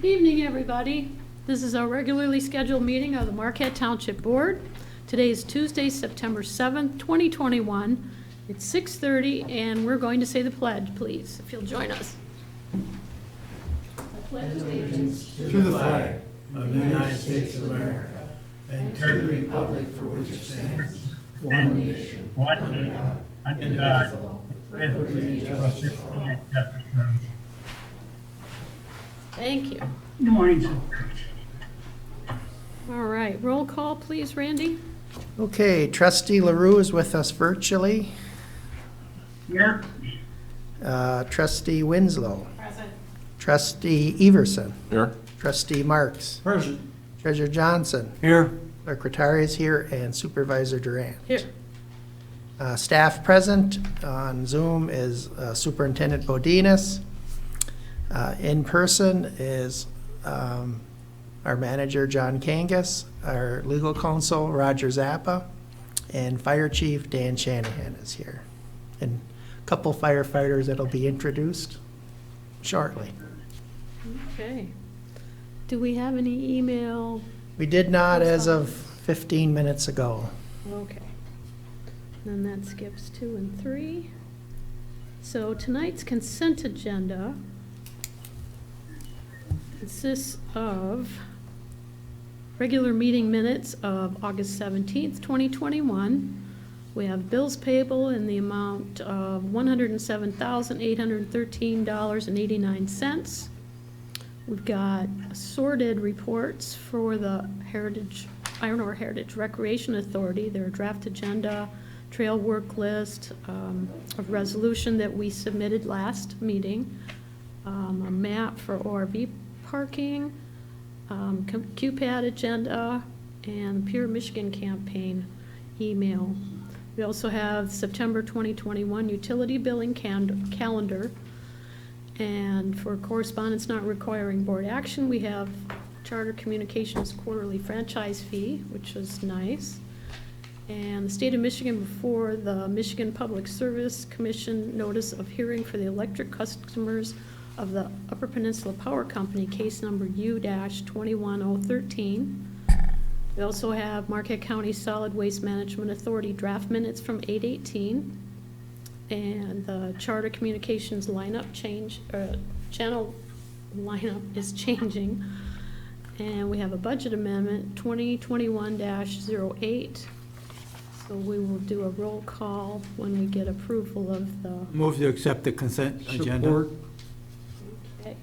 Good evening, everybody. This is our regularly scheduled meeting of the Marquette Township Board. Today is Tuesday, September 7th, 2021. It's 6:30, and we're going to say the pledge, please, if you'll join us. I pledge allegiance to the flag of the United States of America and to the republic for which it stands, one nation, under God, indivisible, with liberty and justice for all. Thank you. Good morning, sir. All right, roll call, please, Randy. Okay, Trustee LaRue is with us virtually. Here. Trustee Winslow. Present. Trustee Everson. Here. Trustee Marks. Present. Treasurer Johnson. Here. Secretary is here, and Supervisor Durant. Here. Staff present on Zoom is Superintendent Bodinas. In person is our manager, John Kangas, our legal counsel, Roger Zappa, and Fire Chief Dan Shanahan is here. And a couple firefighters that'll be introduced shortly. Okay. Do we have any email? We did not as of 15 minutes ago. Okay. Then that skips 2 and 3. So tonight's consent agenda consists of regular meeting minutes of August 17th, 2021. We have bills payable in the amount of $107,813.89. We've got assorted reports for the Iron Ore Heritage Recreation Authority, their draft agenda, trail work list, a resolution that we submitted last meeting, a map for ORV parking, QPAD agenda, and Pure Michigan campaign email. We also have September 2021 utility billing calendar. And for correspondence not requiring board action, we have Charter Communications quarterly franchise fee, which is nice. And the state of Michigan before the Michigan Public Service Commission notice of hearing for the electric customers of the Upper Peninsula Power Company, case number U-21013. We also have Marquette County Solid Waste Management Authority draft minutes from 8/18. And the Charter Communications channel lineup is changing. And we have a budget amendment, 2021-08. So we will do a roll call when we get approval of the. Move to accept the consent agenda. Support. Okay.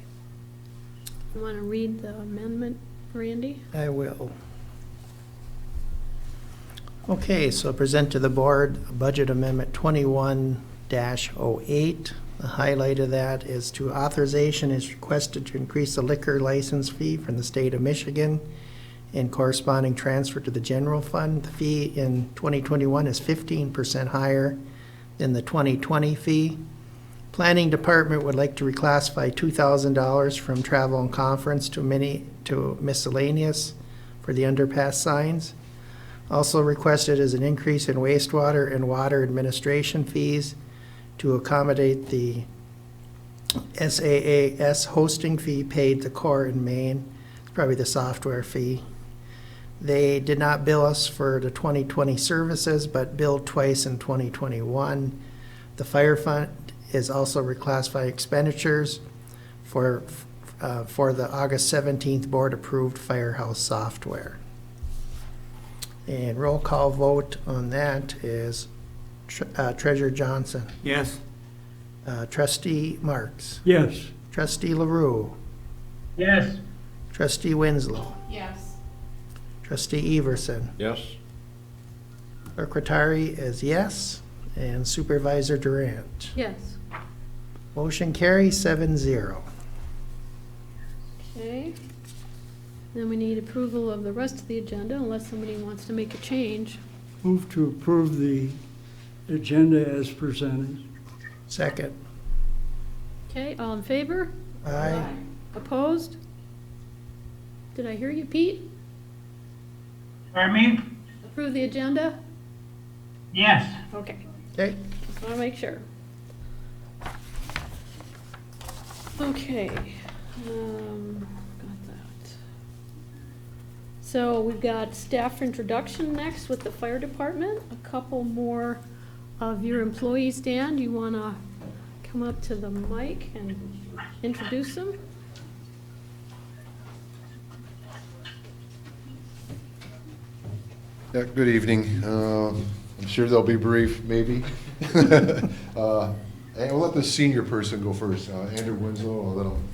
You want to read the amendment, Randy? I will. Okay, so present to the board Budget Amendment 21-08. The highlight of that is to authorization is requested to increase the liquor license fee from the state of Michigan and corresponding transfer to the general fund. The fee in 2021 is 15% higher than the 2020 fee. Planning Department would like to reclassify $2,000 from travel and conference to miscellaneous for the underpass signs. Also requested is an increase in wastewater and water administration fees to accommodate the SAAS hosting fee paid to Core in Maine. It's probably the software fee. They did not bill us for the 2020 services, but billed twice in 2021. The fire fund is also reclassifying expenditures for the August 17th board-approved firehouse software. And roll call vote on that is Treasurer Johnson. Yes. Trustee Marks. Yes. Trustee LaRue. Yes. Trustee Winslow. Yes. Trustee Everson. Yes. Secretary is yes. And Supervisor Durant. Yes. Motion carries 7-0. Okay. Then we need approval of the rest of the agenda unless somebody wants to make a change. Move to approve the agenda as presented. Second. Okay, all in favor? Aye. Opposed? Did I hear you, Pete? Pardon me? Approve the agenda? Yes. Okay, Okay. just want to make sure. Okay. Got So we've got staff introduction next with the fire department. A couple more of your employees. Dan, do you want to come up to the mic and introduce them? Yeah, good evening. I'm sure they'll be brief, maybe. And we'll let the senior person go first. Andrew Winslow, I'll let him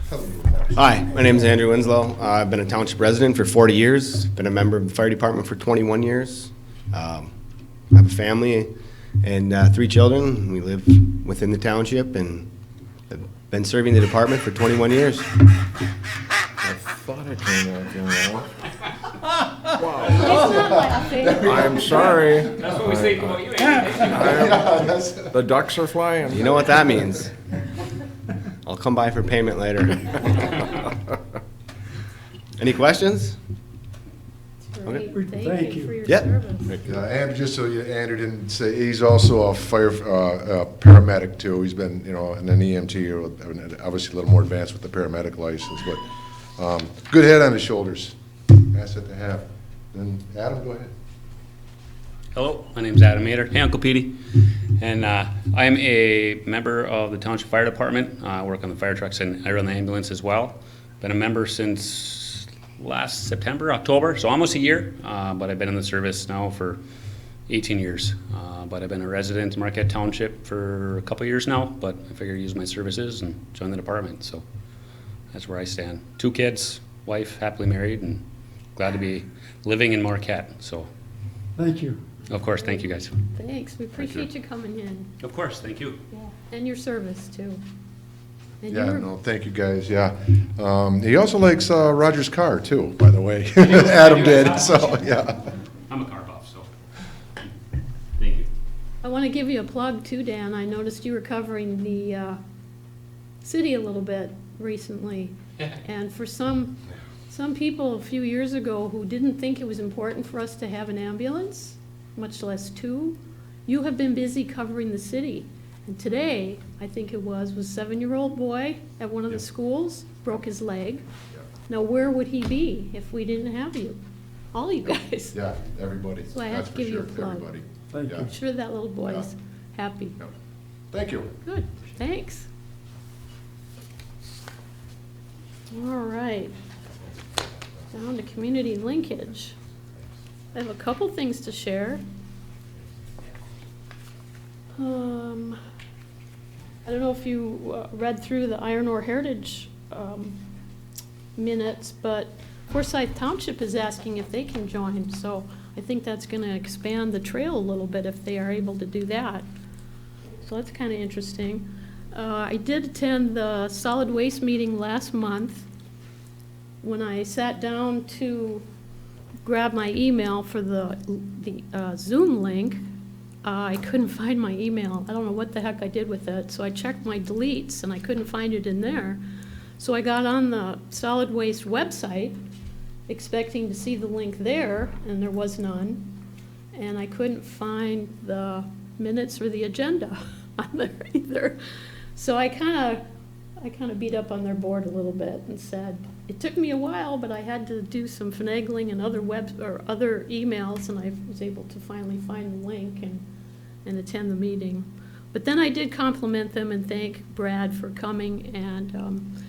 tell you. Hi, my name is Andrew Winslow. I've been a township resident for 40 years, been a member of the fire department for 21 years. I have a family and 3 children. We live within the township and have been serving the department for 21 years. I thought I turned that thing off. He's not laughing. I'm sorry. That's what we say about you, Andy. The ducks are flying. You know what that means. I'll come by for payment later. Any questions? Great. Thank Thank you you. for your Yep. service. And just so you, Andrew didn't say, he's also a fire paramedic too. He's been, you know, an EMT, or obviously a little more advanced with the paramedic license, but good head on his shoulders. Asset to have. Then Adam, go ahead. Hello, my name's Adam Mater. Hey, Uncle Petey. And I am a member of the Township Fire Department. I work on the fire trucks and I run the ambulance as well. Been a member since last September, October, so almost a year. But I've been in the service now for 18 years. But I've been a resident in Marquette Township for a couple years now, but I figure use my services and join the department. So that's where I stand. 2 kids, wife, happily married, and glad to be living in Marquette. So, Thank you. of course, thank you guys. Thanks, we appreciate you coming in. Of course, thank you. Yeah, and your service too. And Yeah, you're- no, thank you guys, yeah. He also likes Roger's car too, by the way. Adam did, so, yeah. I'm a car buff, so thank you. I want to give you a plug too, Dan. I noticed you were covering the city a little bit recently. And for some people a few years ago who didn't think it was important for us to have an ambulance, much less 2, you have been busy covering the city. And today, I think it was a 7-year-old boy at one of the schools, broke his leg. Now, where would he be if we didn't have you? All you guys. Yeah, everybody. So I had That's to for give you a sure, plug. everybody. Thank Yeah. you. I'm sure that little boy's happy. Yeah. Thank you. Good, thanks. All right. Down to community linkage. I have a couple things to share. I don't know if you read through the Iron Ore Heritage minutes, but Forsyth Township is asking if they can join, so I think that's gonna expand the trail a little bit if they are able to do that. So that's kind of interesting. I did attend the solid waste meeting last month. When I sat down to grab my email for the Zoom link, I couldn't find my email. I don't know what the heck I did with it. So I checked my deletes and I couldn't find it in there. So I got on the solid waste website expecting to see the link there, and there was none. And I couldn't find the minutes or the agenda on there either. So I kind of beat up on their board a little bit and said, it took me a while, but I had to do some finagling and other other emails, and I was able to finally find the link and attend the meeting. But then I did compliment them and thank Brad for coming, and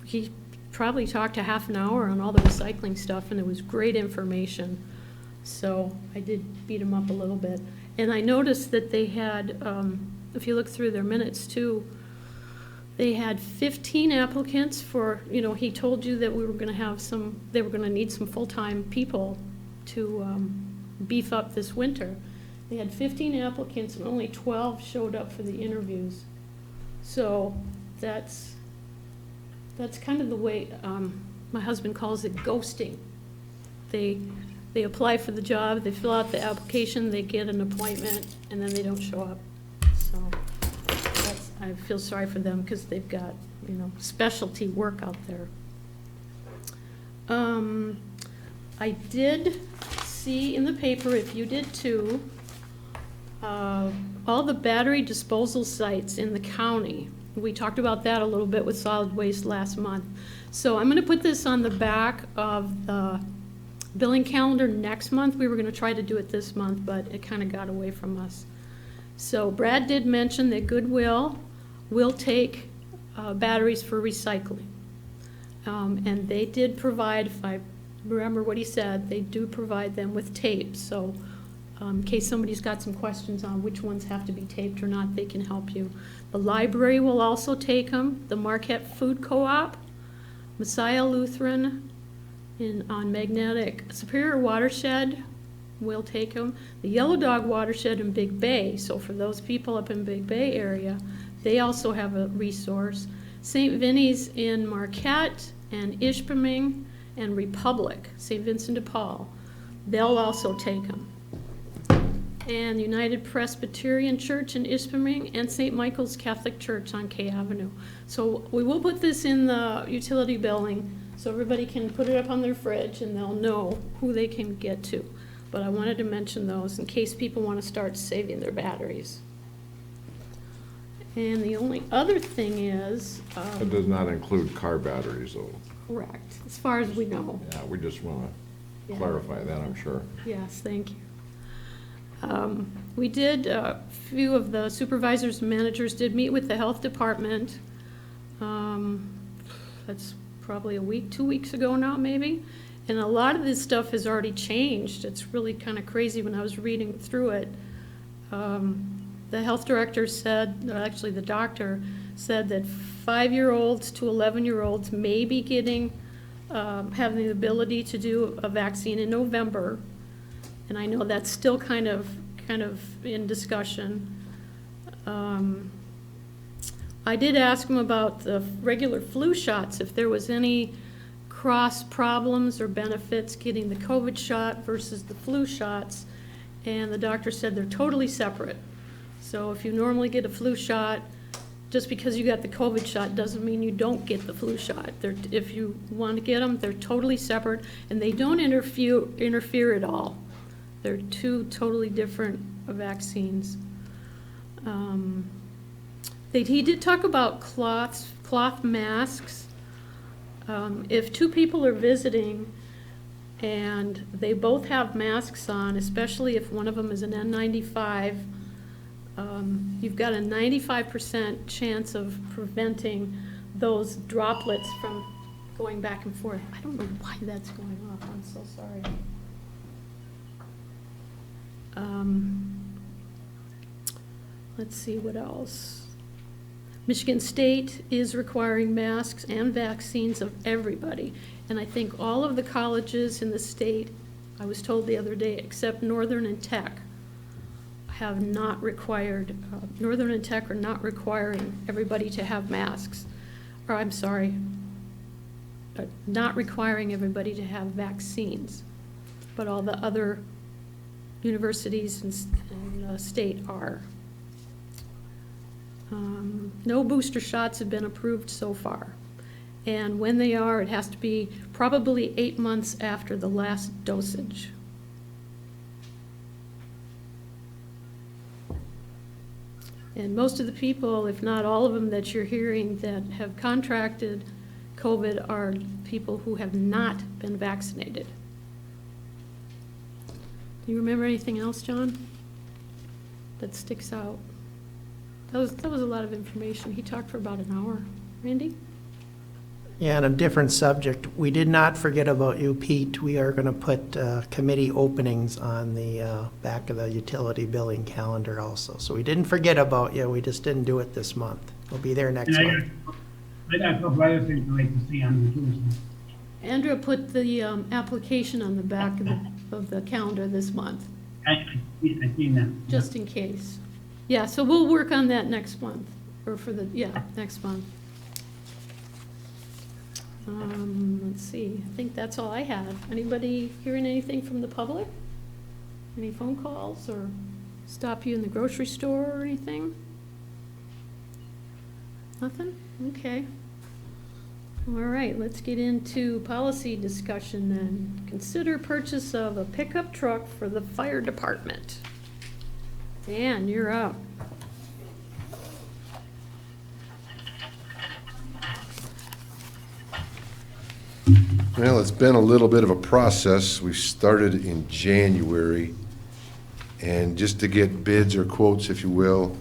he probably talked a half an hour on all the recycling stuff, and it was great information. So I did beat him up a little bit. And I noticed that they had, if you look through their minutes too, they had 15 applicants for, he told you that we were gonna have they were gonna need some full-time people to beef up this winter. They had 15 applicants and only 12 showed up for the interviews. So that's kind of the way, my husband calls it ghosting. They apply for the job, they fill out the application, they get an appointment, and then they don't show up. So I feel sorry for them because they've got, specialty work out there. I did see in the paper, if you did too, all the battery disposal sites in the county we talked about that a little bit with solid waste last month. So I'm gonna put this on the back of the billing calendar next month. We were gonna try to do it this month, but it kinda got away from us. So Brad did mention that Goodwill will take batteries for recycling. And they did provide, if I remember what he said, they do provide them with tape. So in case somebody's got some questions on which ones have to be taped or not, they can help you. The library will also take them. The Marquette Food Co-op, Messiah Lutheran on Magnetic Superior Watershed will take them. The Yellow Dog Watershed in Big Bay, so for those people up in Big Bay area, they also have a resource. St. Vinny's in Marquette and Ishpeming and Republic, St. Vincent de Paul, they'll also take them. And United Presbyterian Church in Ishpeming and St. Michael's Catholic Church on K Avenue. So we will put this in the utility billing so everybody can put it up on their fridge and they'll know who they can get to. But I wanted to mention those in case people want to start saving their batteries. And the only other thing is, It does not include car batteries, though. correct, as far as we know. Yeah, we just want Yeah. to clarify that, I'm sure. Yes, thank you. We did, a few of the supervisors and managers did meet with the health department. That's probably a week, 2 weeks ago now, maybe. And a lot of this stuff has already changed. It's really kind of crazy when I was reading through it. The health director said, or actually the doctor said that 5-year-olds to 11-year-olds may be getting, having the ability to do a vaccine in November. And I know that's still kind of in discussion. I did ask him about the regular flu shots, if there was any cross problems or benefits getting the COVID shot versus the flu shots. And the doctor said they're totally separate. So if you normally get a flu shot, just because you got the COVID shot doesn't mean you don't get the flu shot. If you want to get them, they're totally separate, and they don't interfere at all. They're two totally different vaccines. He did talk about cloth masks. If two people are visiting and they both have masks on, especially if one of them is an N95, you've got a 95% chance of preventing those droplets from going back and forth. I don't know why that's going off, I'm so sorry. Let's see what else. Michigan State is requiring masks and vaccines of everybody. And I think all of the colleges in the state, I was told the other day, except Northern and Tech, have not required, Northern and Tech are not requiring everybody to have masks. Or I'm sorry, not requiring everybody to have vaccines. But all the other universities and state are. No booster shots have been approved so far. And when they are, it has to be probably 8 months after the last dosage. And most of the people, if not all of them that you're hearing that have contracted COVID are people who have not been vaccinated. Do you remember anything else, John, that sticks out? That was a lot of information. He talked for about an hour. Randy? Yeah, on a different subject, we did not forget about you, Pete. We are going to put committee openings on the back of the utility billing calendar also. So we didn't forget about you, we just didn't do it this month. We'll be there next month. I got a couple other things I'd like to see on the Tuesday. Andrea put the application on the back of the calendar this month, I seen that. just in case. Yeah, so we'll work on that next month, or next month. Let's see, I think that's all I have. Anybody hearing anything from the public? Any phone calls or stop you in the grocery store or anything? Nothing? Okay. All right, let's get into policy discussion then. Consider purchase of a pickup truck for the fire department. Dan, you're up. Well, it's been a little bit of a process. We started in January, and just to get bids or quotes, if you will,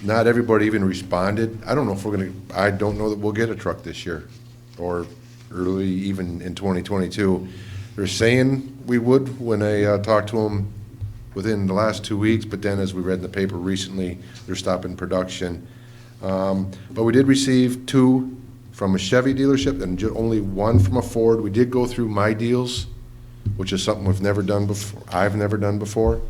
not everybody even responded. I don't know if I don't know that we'll get a truck this year, or early even in 2022. They're saying we would when I talked to them within the last 2 weeks, but then as we read in the paper recently, they're stopping production. But we did receive 2 from a Chevy dealership and only 1 from a Ford. We did go through My Deals, which is something we've never done before, I've never done before.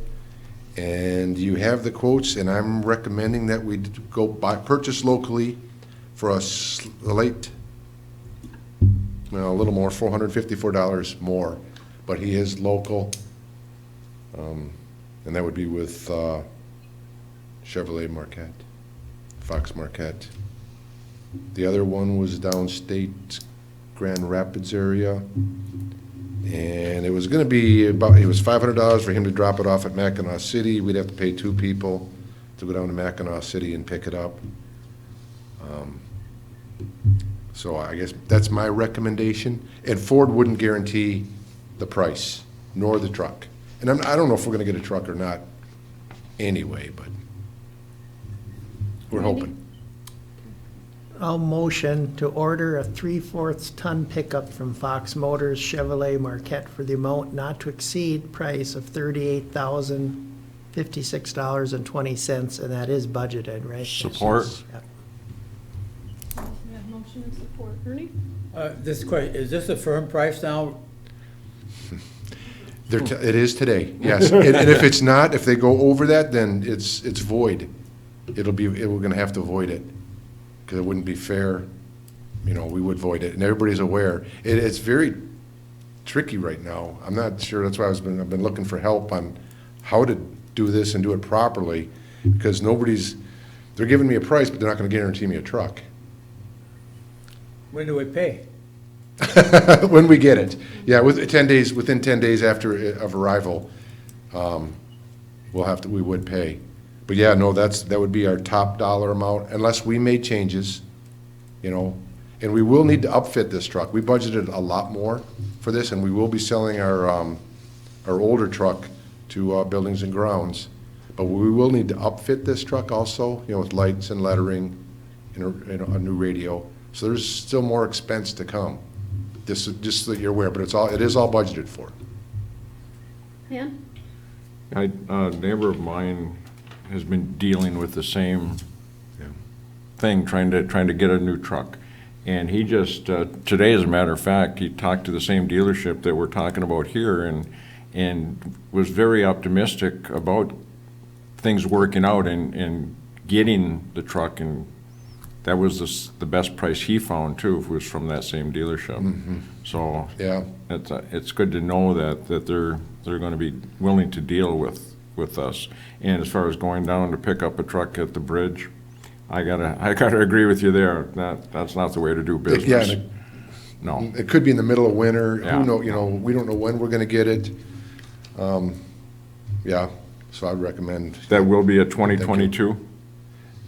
And you have the quotes, and I'm recommending that we go purchase locally for a late, well, a little more, $454 more, but he is local. And that would be with Chevrolet Marquette, Fox Marquette. The other one was downstate Grand Rapids area. And it was gonna be it was $500 for him to drop it off at Mackinac City. We'd have to pay 2 people to go down to Mackinac City and pick it up. So I guess that's my recommendation. And Ford wouldn't guarantee the price, nor the truck. And I don't know if we're gonna get a truck or not anyway, but we're hoping. I'll motion to order a 3/4 ton pickup from Fox Motors Chevrolet Marquette for the amount not to exceed price of $38,056.20, and that is budgeted, right? Support. Yep. We have motion and support. Ernie? This question, is this a firm price now? It is today, yes. And if it's not, if they go over that, then it's void. We're gonna have to void it, because it wouldn't be fair. You know, we would void it, and everybody's aware. It's very tricky right now. I'm not sure, that's why I've been looking for help on how to do this and do it properly, because they're giving me a price, but they're not gonna guarantee me a truck. When do we pay? When we get it. Yeah, within 10 days after of arrival, we would pay. But yeah, no, that would be our top dollar amount, unless we made changes, you know. And we will need to upfit this truck. We budgeted a lot more for this, and we will be selling our older truck to Buildings and Grounds. But we will need to upfit this truck also, you know, with lights and lettering, and a new radio. So there's still more expense to come. Just so that you're aware, but it is all budgeted for. Dan? A neighbor of mine has been dealing with the same thing, trying to get a new truck. And he just, today, as a matter of fact, he talked to the same dealership that we're talking about here, and was very optimistic about things working out and getting the truck, and that was the best price he found too, was from that same dealership. Mm-hmm. So Yeah. it's good to know that they're going to be willing to deal with us. And as far as going down to pick up a truck at the bridge, I gotta agree with you there. That's not the way to do business. Yeah, No. it could be in the middle of winter. Yeah. Who know? You know, we don't know when we're going to get it. Yeah. So I'd recommend. That will be a 2022?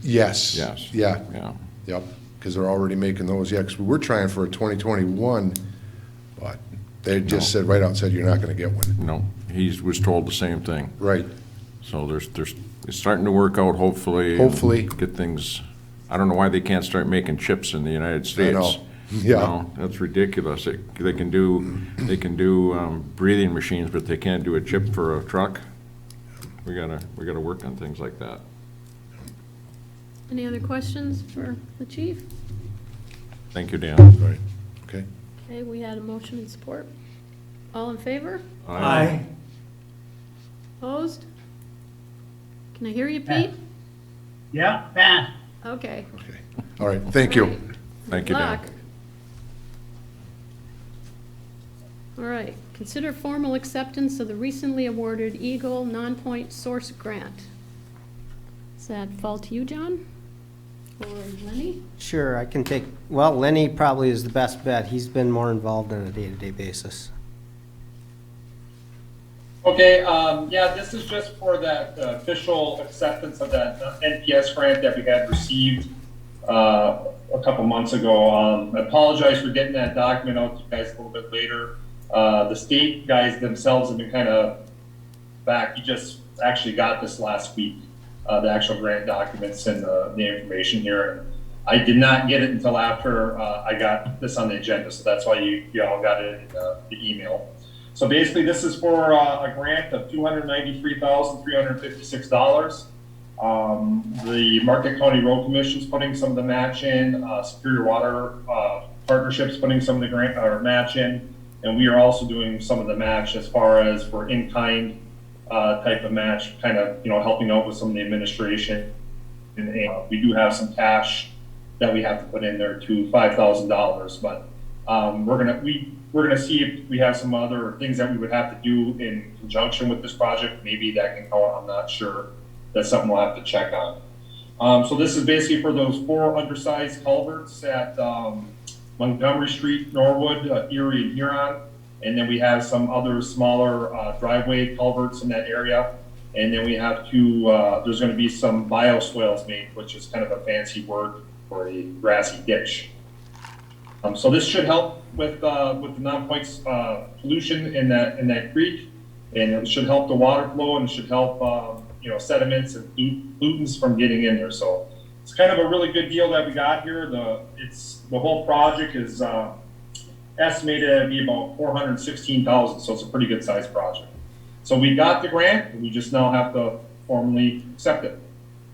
Yes. Yes. Yeah. Yeah. Yep. Because they're already making those. Yeah. Because we were trying for a 2021, but they just said right out, said you're not going to get one. No, he was told the same thing. Right. So it's starting to work out, hopefully. and Hopefully. Get things, I don't know why they can't start making chips in the United States. know. Yeah. No, that's ridiculous. They can do breathing machines, but they can't do a chip for a truck. We gotta work on things like that. Any other questions for the chief? Thank you, Dan. Right. Okay. Okay, we had a motion and support. All in favor? Aye. Opposed? Can I hear you, Pete? Yeah, fast. Okay. Okay. All right. Thank you. Thank you, Good Dan. luck. All right, consider formal acceptance of the recently awarded Eagle non-point source grant. Does that fall to you, John? Or Lenny? Sure, I can take, well, Lenny probably is the best bet. He's been more involved on a day-to-day basis. Okay, yeah, this is just for that official acceptance of that NPS grant that we had received. a couple months ago. I apologize for getting that document out to you guys a little bit later. The state guys themselves have been kind of back. We just actually got this last week, the actual grant documents and the information here. I did not get it until after I got this on the agenda, so that's why you all got it in the email. So basically, this is for a grant of $293,356. The Marquette County Road Commission's putting some of the match in, Superior Water Partnerships putting some of the grant or match in, and we are also doing some of the match as far as for in-kind type of match, kind of helping out with some of the administration. And we do have some cash that we have to put in there to $5,000, but we're gonna see if we have some other things that we would have to do in conjunction with this project. Maybe that can go. I'm not sure. That's something we'll have to check on. So this is basically for those 4 undersized culverts at Montgomery Street, Norwood, Erie, and Huron. And then we have some other smaller driveway culverts in that area. And then we have there's going to be some bioswales made, which is kind of a fancy word for a grassy ditch. So this should help with the non-point pollution in that creek, and it should help the water flow and should help sediments and pollutants from getting in there. So it's kind of a really good deal that we got here. The whole project is estimated to be about $416,000, so it's a pretty good sized project. So we got the grant, and we just now have to formally accept it,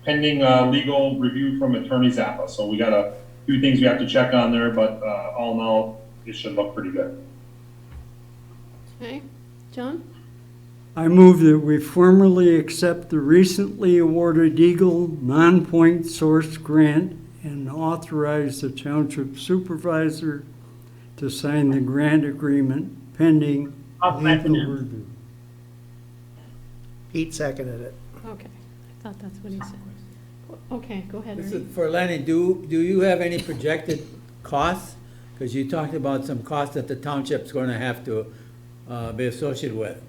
pending legal review from Attorney Zappa. So we got a few things we have to check on there, but all in all, it should look pretty good. Okay, John? I move that we formally accept the recently awarded Eagle non-point source grant and authorize the township supervisor to sign the grant agreement pending legal review. Pete seconded it. Okay, I thought that's what he said. Okay, go ahead, This Ernie. is for Lenny, do you have any projected costs? Because you talked about some costs that the township's going to have to be associated with.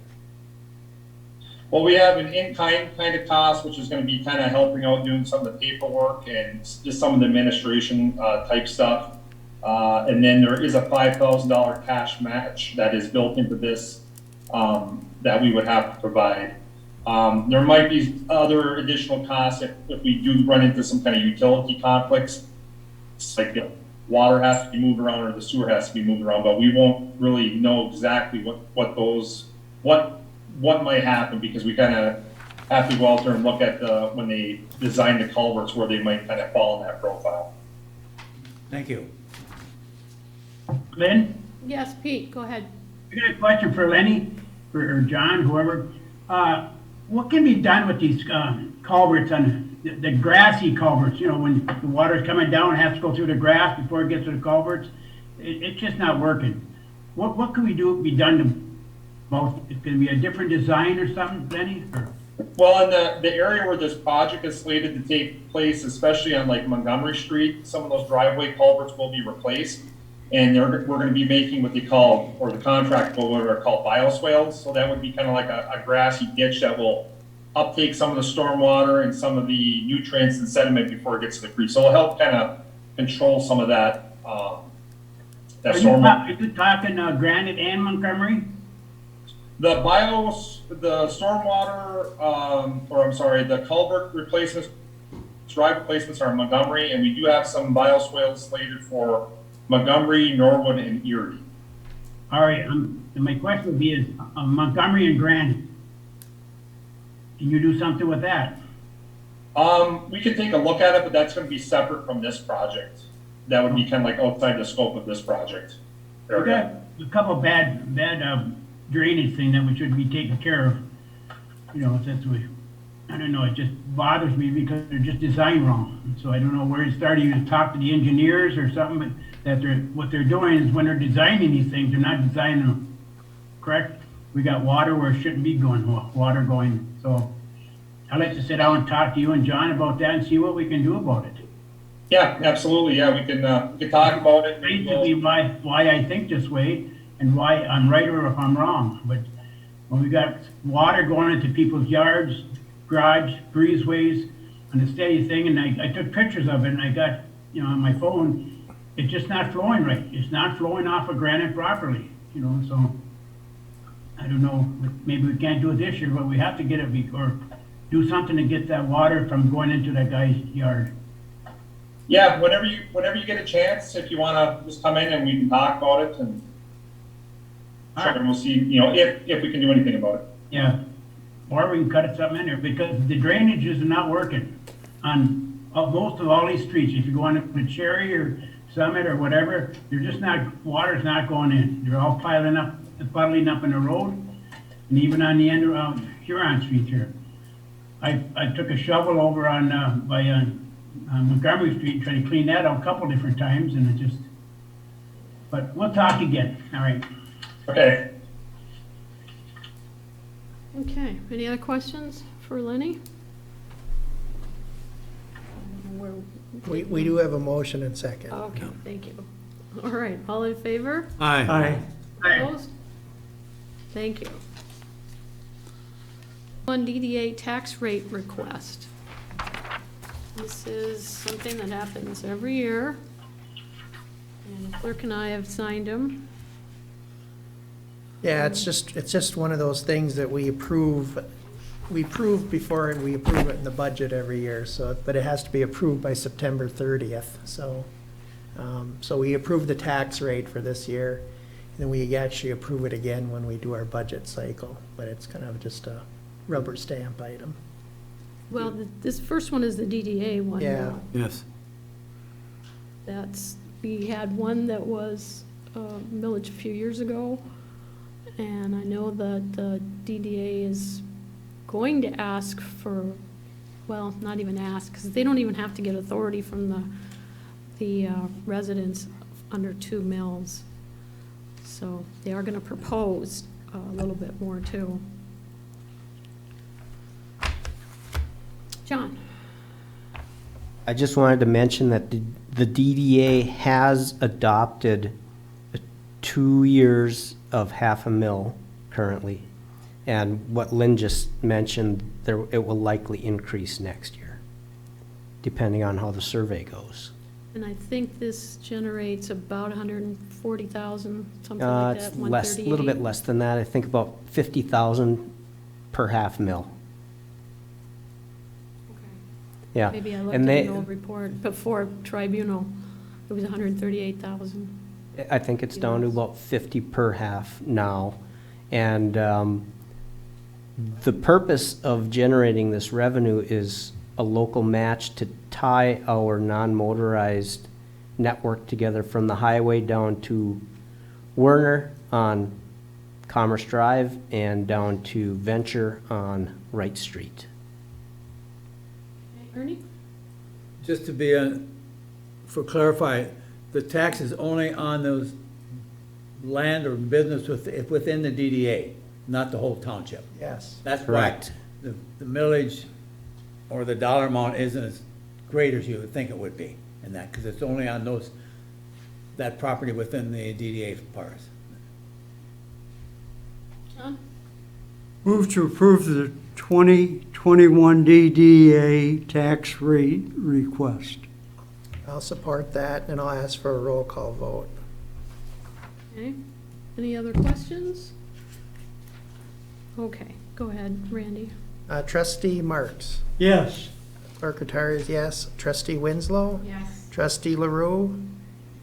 Well, we have an in-kind kind of cost, which is going to be kind of helping out doing some of the paperwork and just some of the administration type stuff. And then there is a $5,000 cash match that is built into this that we would have to provide. There might be other additional costs if we do run into some kind of utility conflicts. It's like water has to be moved around or the sewer has to be moved around, but we won't really know exactly what might happen, because we kind of have to go out there and look at when they design the culverts where they might kind of fall in that profile. Thank you. Lynn, Yes, Pete, go ahead. I got a question for Lenny, or John, whoever. What can be done with these culverts on the grassy culverts? When the water's coming down, it has to go through the grass before it gets to the culverts. It's just not working. What can be done to both? It's going to be a different design or something, Lenny? Well, in the area where this project is slated to take place, especially on like Montgomery Street, some of those driveway culverts will be replaced. And we're going to be making what they call, or the contract will, what are called bioswales. So that would be kind of like a grassy ditch that will uptake some of the storm water and some of the nutrients and sediment before it gets to the creek. So it'll help kind of control some of that, storm water. Are you talking Granite and Montgomery? The culvert replacements, drive replacements are in Montgomery, and we do have some bioswales slated for Montgomery, Norwood, and Erie. All right, my question would be is Montgomery and Granite. Can you do something with that? We could take a look at it, but that's going to be separate from this project. That would be kind of like outside the scope of this project. We got a couple bad drainage thing that we should be taking care of. Since I don't know, it just bothers me because they're just designed wrong. So I don't know where to start. You talk to the engineers or something, but what they're doing is when they're designing these things, they're not designing them correct. We got water where it shouldn't be water going. So I'd like to sit down and talk to you and John about that and see what we can do about it. Yeah, absolutely. Yeah, we can talk about it. Basically, why I think this way and why I'm right or if I'm wrong. But when we got water going into people's yards, garage, breezeways, and a steady thing, and I took pictures of it, and I got you know, on my phone, it's just not flowing right. It's not flowing off of Granite properly, you know, so I don't know, maybe we can't do it this year, but we have to get it, or do something to get that water from going into that guy's yard. Yeah, whenever you get a chance, if you wanna just come in and we can talk about it and we'll see, you know, if we can do anything about it. Yeah, or we can cut it something in there, because the drainage is not working on most of all these streets. If you go on to Cherry or Summit or whatever, they're just not, water's not going in. They're all puddling up in the road, and even on the end of Huron Street here. I took a shovel over on Montgomery Street, trying to clean that out a couple different times, and it just, but we'll talk again, all right? Okay. Okay, any other questions for Lenny? We do have a motion and second. Okay, thank you. All right, all in favor? Aye. Opposed? Thank you. One DDA tax rate request. This is something that happens every year. And the clerk and I have signed them. Yeah, it's just one of those things that we approve. We approve before and we approve it in the budget every year, so, but it has to be approved by September 30th, so. So we approve the tax rate for this year, and then we actually approve it again when we do our budget cycle, but it's kind of just a rubber stamp item. Well, this first one is the DDA one. Yeah. Yes. We had one that was millage a few years ago, and I know that the DDA is going to ask for, well, not even ask, because they don't even have to get authority from the residents under 2 mills. So they are gonna propose a little bit more too. John? I just wanted to mention that the DDA has adopted 2 years of half a mil currently. And what Lynn just mentioned, it will likely increase next year, depending on how the survey goes. And I think this generates about 140,000, something like that, It's less, a little 138. bit less than that. I think about 50,000 per half mil. Yeah. Maybe I looked And at they, an old report before tribunal, it was 138,000. I think it's down to about 50 per half now. And the purpose of generating this revenue is a local match to tie our non-motorized network together from the highway down to Werner on Commerce Drive and down to Venture on Wright Street. Ernie? Just to be, for clarify, the tax is only on those land or business within the DDA, not the whole township. Yes. That's Correct. why the millage or the dollar amount isn't as great as you would think it would be in that, because it's only on that property within the DDA parts. John? Move to approve the 2021 DDA tax rate request. I'll support that, and I'll ask for a roll call vote. Okay, any other questions? Okay, go ahead, Randy. Trustee Marks? Yes. Clerk Rattari is yes. Trustee Winslow? Yes. Trustee LaRue?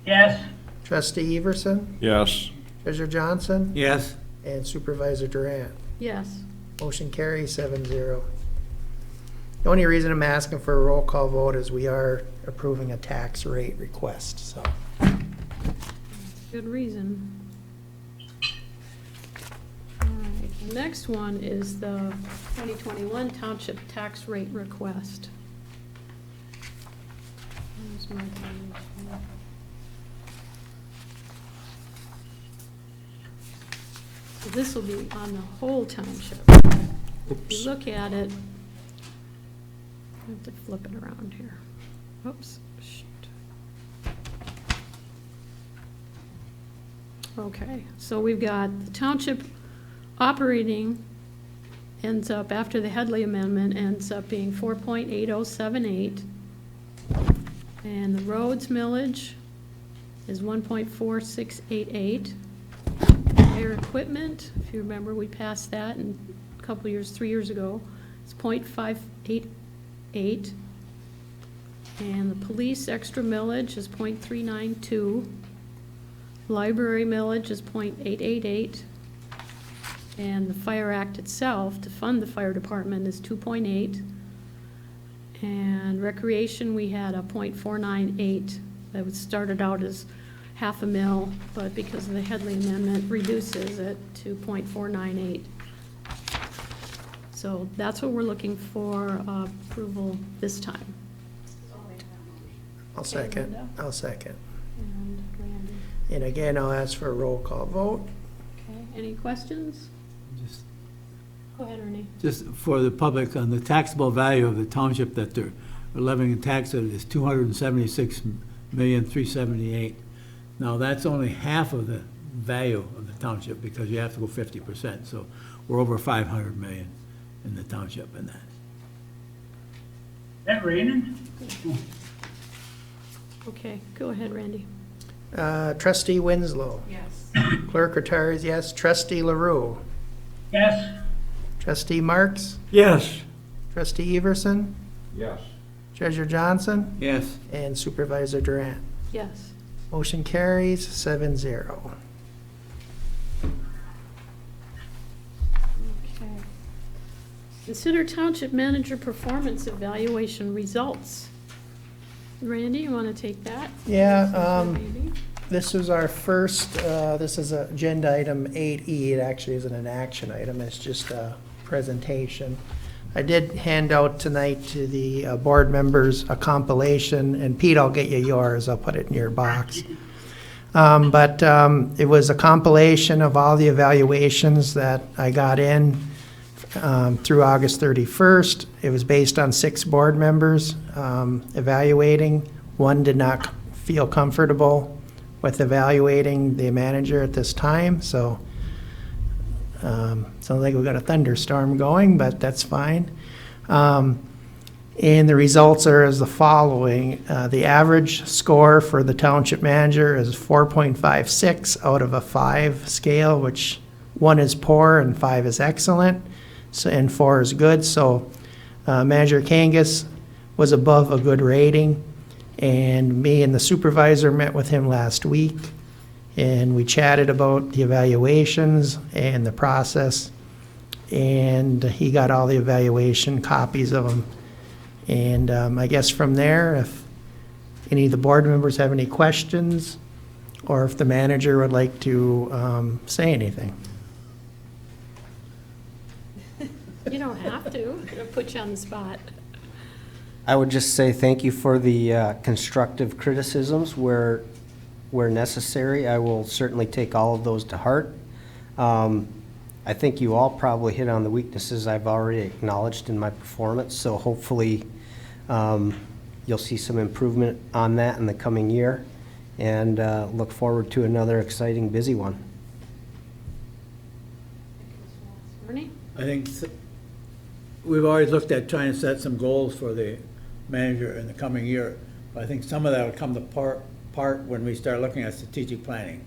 Yes, Trustee Everson? Yes. Treasurer Johnson? Yes, And Supervisor Durant? Yes. Motion carries 7-0. The only reason I'm asking for a roll call vote is we are approving a tax rate request, so. Good reason. All right, the next one is the 2021 Township Tax Rate Request. Where's my page? So this will be on the whole township. If you look at it, I have to flip it around here. Oops, shoot. Okay, so we've got the township operating ends up, after the Headley Amendment, ends up being 4.8078. And the roads millage is 1.4688. Air equipment, if you remember, we passed that in a couple years, 3 years ago. It's 0.588. And the police extra millage is 0.392. Library millage is 0.888. And the Fire Act itself, to fund the fire department, is 2.8. And recreation, we had a 0.498. That was started out as half a mil, but because of the Headley Amendment, reduces it to 0.498. So that's what we're looking for approval this time. I'll second. Linda. I'll second. And Randy. And again, I'll ask for a roll call vote. Okay, any questions? Just- Go ahead, Ernie. Just for the public, on the taxable value of the township that they're levying a tax on is $276,378,000. Now, that's only half of the value of the township because you have to go 50%. So we're over 500 million in the township in that. That raining? Okay, go ahead, Randy. Trustee Winslow. Yes. Clerk Rattari is yes. Trustee LaRue. Yes. Trustee Marks. Yes. Trustee Everson. Yes. Treasurer Johnson. Yes. And Supervisor Durant. Yes. Motion carries 7-0. Okay. Consider township manager performance evaluation results. Randy, you want to take that? Yeah, Maybe? this is our first, this is agenda item 8E. It actually isn't an action item, it's just a presentation. I did hand out tonight to the board members a compilation, and Pete, I'll get you yours, I'll put it in your box. But it was a compilation of all the evaluations that I got in through August 31st. It was based on 6 board members evaluating. One did not feel comfortable with evaluating the manager at this time, so sounds like we've got a thunderstorm going, but that's fine. And the results are as the following. The average score for the township manager is 4.56 out of a 5 scale, which 1 is poor and 5 is excellent, so, and 4 is good. So Manager Kangas was above a good rating, and me and the supervisor met with him last week, and we chatted about the evaluations and the process, and he got all the evaluation copies of them. And I guess from there, if any of the board members have any questions, or if the manager would like to say anything. You don't have to. I'm gonna put you on the spot. I would just say thank you for the constructive criticisms where necessary. I will certainly take all of those to heart. I think you all probably hit on the weaknesses I've already acknowledged in my performance, so hopefully you'll see some improvement on that in the coming year, and look forward to another exciting, busy one. Ernie? I think we've always looked at trying to set some goals for the manager in the coming year. But I think some of that will come to part when we start looking at strategic planning,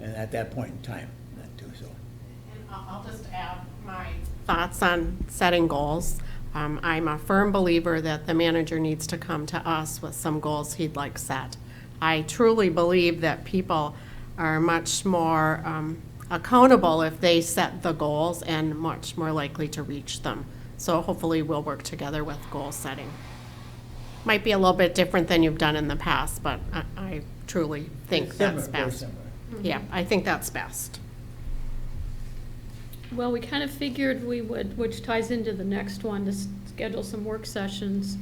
and at that point in time, that too, so. And I'll just add my thoughts on setting goals. I'm a firm believer that the manager needs to come to us with some goals he'd like set. I truly believe that people are much more accountable if they set the goals and much more likely to reach them. So hopefully we'll work together with goal setting. Might be a little bit different than you've done in the past, but I truly think that's Very best. similar. Yeah, I think that's best. Well, we kind of figured we would, which ties into the next one, to schedule some work sessions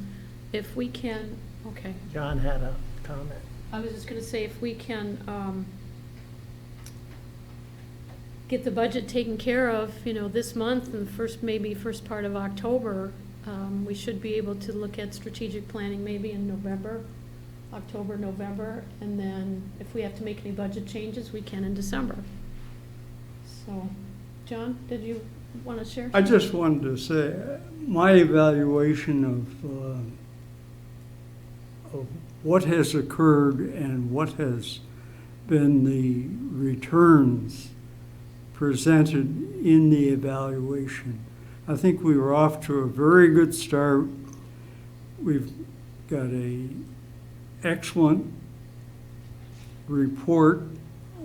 if we can, okay. John had a comment. I was just gonna say, if we can, get the budget taken care of, this month and maybe first part of October, we should be able to look at strategic planning maybe in November, October, November, and then if we have to make any budget changes, we can in December. So, John, did you want to share? I just wanted to say, my evaluation what has occurred and what has been the returns presented in the evaluation. I think we were off to a very good start. We've got a excellent report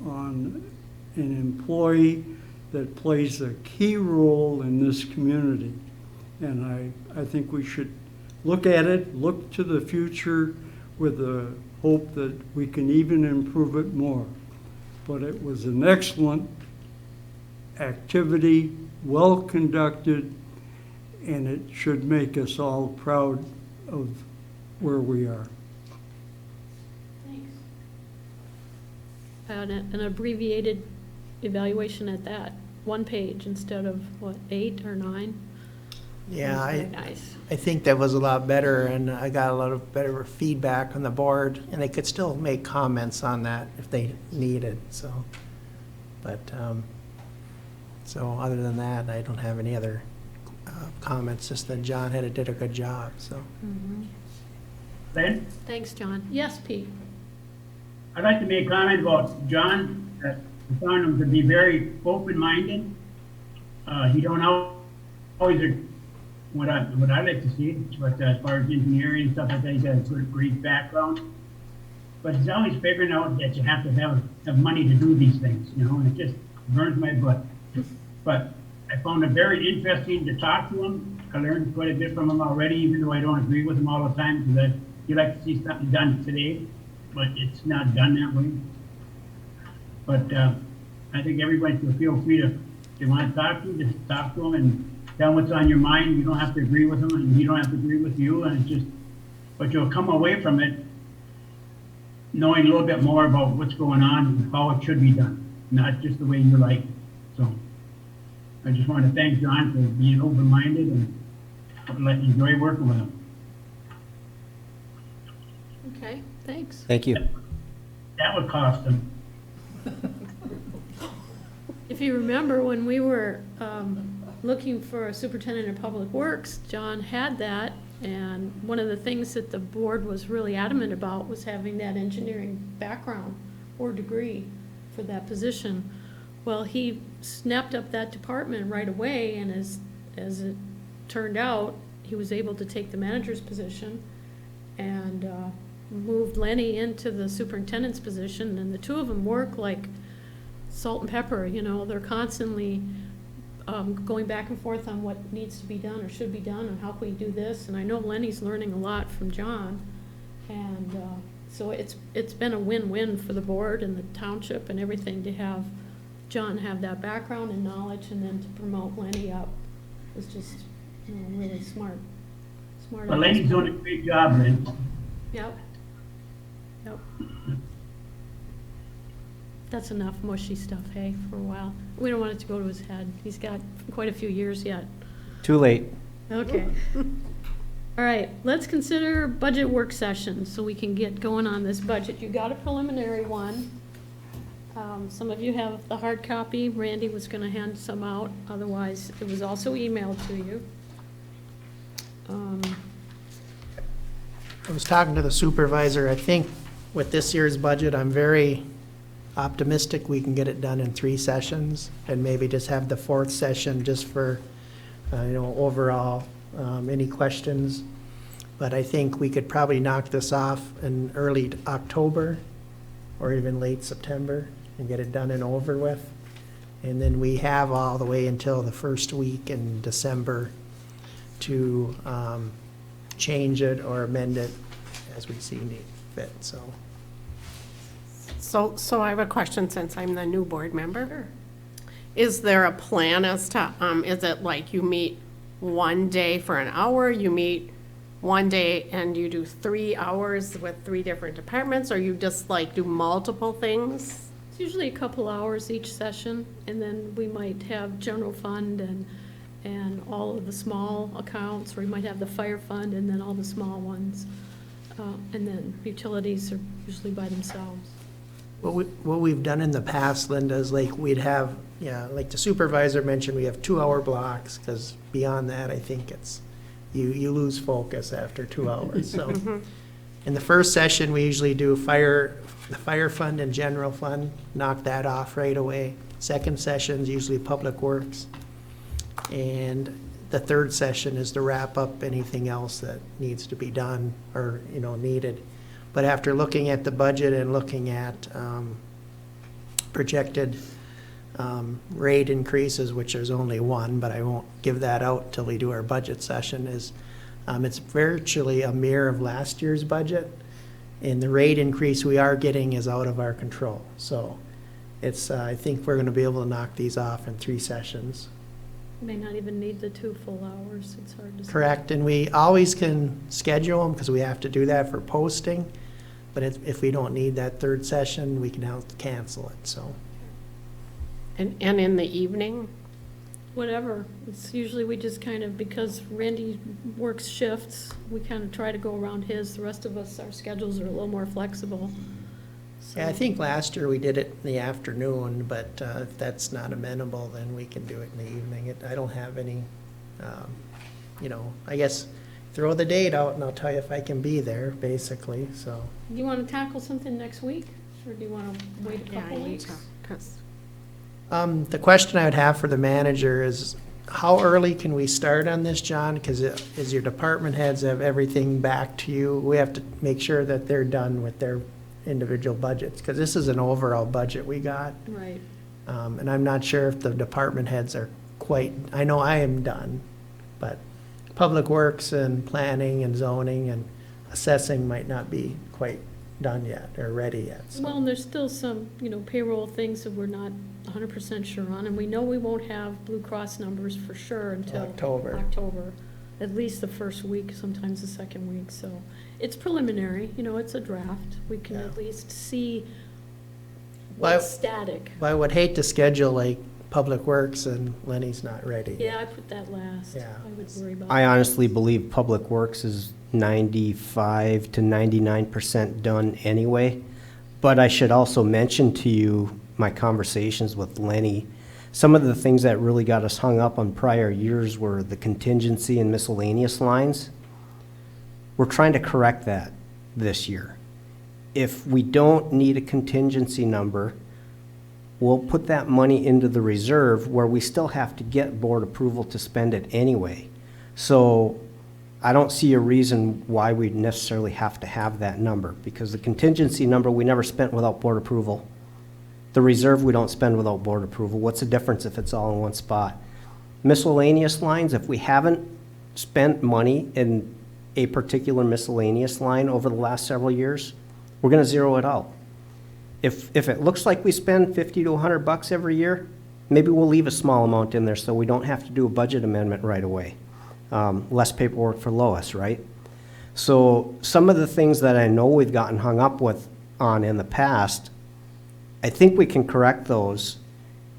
on an employee that plays a key role in this community. And I think we should look at it, look to the future with the hope that we can even improve it more. But it was an excellent activity, well conducted, and it should make us all proud of where we are. Thanks. An abbreviated evaluation at that, 1 page instead of, what, 8 or 9? Yeah, That's very nice. I think that was a lot better, and I got a lot of better feedback on the board, and they could still make comments on that if they needed, so. But, so other than that, I don't have any other comments, just that John did a good job, so. Lynn, Thanks, John. Yes, Pete? I'd like to make a comment about John, that I found him to be very open-minded. He don't always what I like to see, but as far as engineering and stuff like that, he's got a good, great background. But he's always figuring out that you have to have money to do these things, you know, and it just burns my butt. But I found it very interesting to talk to him. I learned quite a bit from him already, even though I don't agree with him all the time, because you like to see something done today, but it's not done that way. But I think everybody should feel free to, if they want to talk to you, just talk to him and tell him what's on your mind. You don't have to agree with him, and he don't have to agree with you, and it's just, but you'll come away from it knowing a little bit more about what's going on and how it should be done, not just the way you like it. So I just want to thank John for being open-minded and enjoy working with him. Okay, thanks. Thank you. That would cost him. If you remember, when we were looking for a superintendent of public works, John had that, and one of the things that the board was really adamant about was having that engineering background or degree for that position. Well, he snapped up that department right away, and as it turned out, he was able to take the manager's position and moved Lenny into the superintendent's position, and the two of them work like salt and pepper, you know, they're constantly going back and forth on what needs to be done or should be done and how can we do this, and I know Lenny's learning a lot from John, and so it's been a win-win for the board and the township and everything to have John have that background and knowledge, and then to promote Lenny up was just, you know, really smart. But Lenny's doing a great job, Lynn. Yep. Yep. That's enough mushy stuff, hey, for a while. We don't want it to go to his head. He's got quite a few years yet. Too late. Okay. All right, let's consider budget work session so we can get going on this budget. You got a preliminary one. Some of you have the hard copy. Randy was going to hand some out. Otherwise, it was also emailed to you. I was talking to the supervisor. I think with this year's budget, I'm very optimistic we can get it done in 3 sessions, and maybe just have the 4th session just for, you know, overall, any questions. But I think we could probably knock this off in early October or even late September and get it done and over with. And then we have all the way until the first week in December to change it or amend it as we see need fit, so. So I have a question since I'm the new board member. Sure. Is there a plan as to, is it like you meet one day for an hour, you meet one day and you do 3 hours with 3 different departments, or you just like do multiple things? It's usually a couple hours each session, and then we might have general fund and all of the small accounts, or we might have the fire fund and then all the small ones. And then utilities are usually by themselves. What we've done in the past, Linda, is like we'd have, yeah, like the supervisor mentioned, we have 2-hour blocks, because beyond that, I think it's, you lose focus after 2 hours, so. In the first session, we usually do the fire fund and general fund, knock that off right away. Second session is usually public works. And the third session is to wrap up anything else that needs to be done or, needed. But after looking at the budget and looking at projected rate increases, which there's only one, but I won't give that out till we do our budget session, is it's virtually a mirror of last year's budget. And the rate increase we are getting is out of our control. So it's, I think we're gonna be able to knock these off in 3 sessions. May not even need the 2 full hours, it's hard to say. Correct, and we always can schedule them, because we have to do that for posting. But if we don't need that third session, we can cancel it, so. And in the evening? Whatever, it's usually we just kind of, because Randy works shifts, we kind of try to go around his. The rest of us, our schedules are a little more flexible. Yeah, I think last year we did it in the afternoon, but if that's not amenable, then we can do it in the evening. I don't have any, I guess, throw the date out and I'll tell you if I can be there, basically, so. Do you want to tackle something next week, or do you want to wait a Yeah, couple I need weeks? to, 'cause The question I would have for the manager is, how early can we start on this, John? Because as your department heads have everything back to you, we have to make sure that they're done with their individual budgets, because this is an overall budget we got. Right. And I'm not sure if the department heads are quite, I know I am done, but Public Works and planning and zoning and assessing might not be quite done yet or ready yet. So. Well, and there's still some, payroll things that we're not 100% sure on, and we know we won't have Blue Cross numbers for sure until October. At least the first week, sometimes the second week, so it's preliminary, it's a draft. We can at least see what's static. But I would hate to schedule like Public Works and Lenny's not ready. Yeah, I put that last. Yeah. I would worry about I that. honestly believe Public Works is 95 to 99% done anyway. But I should also mention to you my conversations with Lenny. Some of the things that really got us hung up on prior years were the contingency and miscellaneous lines. We're trying to correct that this year. If we don't need a contingency number, we'll put that money into the reserve where we still have to get board approval to spend it anyway. So I don't see a reason why we'd necessarily have to have that number, because the contingency number we never spent without board approval. The reserve we don't spend without board approval. What's the difference if it's all in one spot? Miscellaneous lines, if we haven't spent money in a particular miscellaneous line over the last several years, we're gonna zero it out. If it looks like we spend 50 to 100 bucks every year, maybe we'll leave a small amount in there so we don't have to do a budget amendment right away. Less paperwork for Lois, right? So some of the things that I know we've gotten hung up on in the past, I think we can correct those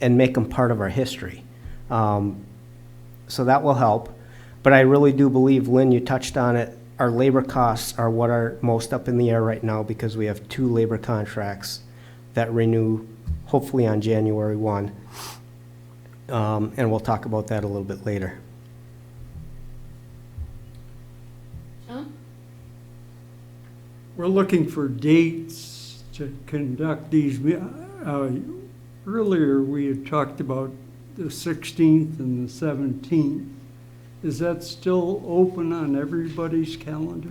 and make them part of our history. So that will help. But I really do believe, Lynn, you touched on it, our labor costs are what are most up in the air right now because we have 2 labor contracts that renew hopefully on January 1. And we'll talk about that a little bit later. We're looking for dates to conduct these. Earlier, we had talked about the 16th and the 17th. Is that still open on everybody's calendar?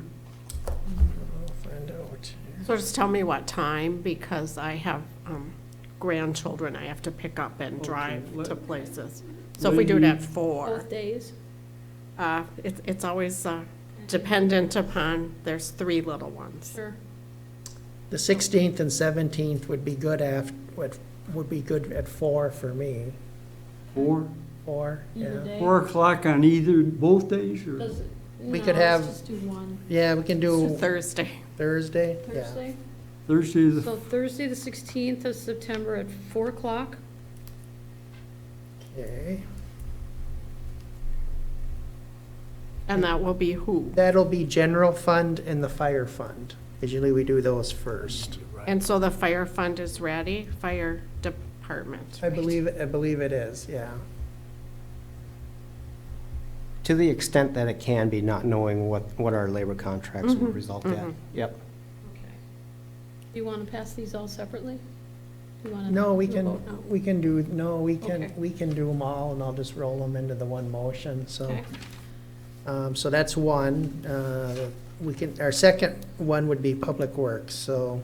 I'll find out. So just tell me what time, because I have grandchildren I have to pick up and drive to places. So if we do it at 4, Both days? it's always dependent upon, there's 3 little ones. Sure. The 16th and 17th would be good would be good at 4 for me. 4? 4, Either yeah. day? 4 o'clock on both days, or? Does it? We No, could let's have- just do one. Yeah, we can do Thursday. Thursday, yeah. Thursday? Thursday, So Thursday, the 16th of September at 4 o'clock? Okay. And that will be who? That'll be general fund and the fire fund. Usually we do those first. And so the fire fund is ready, fire department. I believe it is, yeah. To the extent that it can be, not knowing what our labor contracts will result at. Yep. Okay. Do you want to pass these all separately? Do you want to? No, we vote now? can, we can do, no, Okay. we can do them all, and I'll just roll them into the one motion, so. Okay. So that's one. We can, our second one would be Public Works, so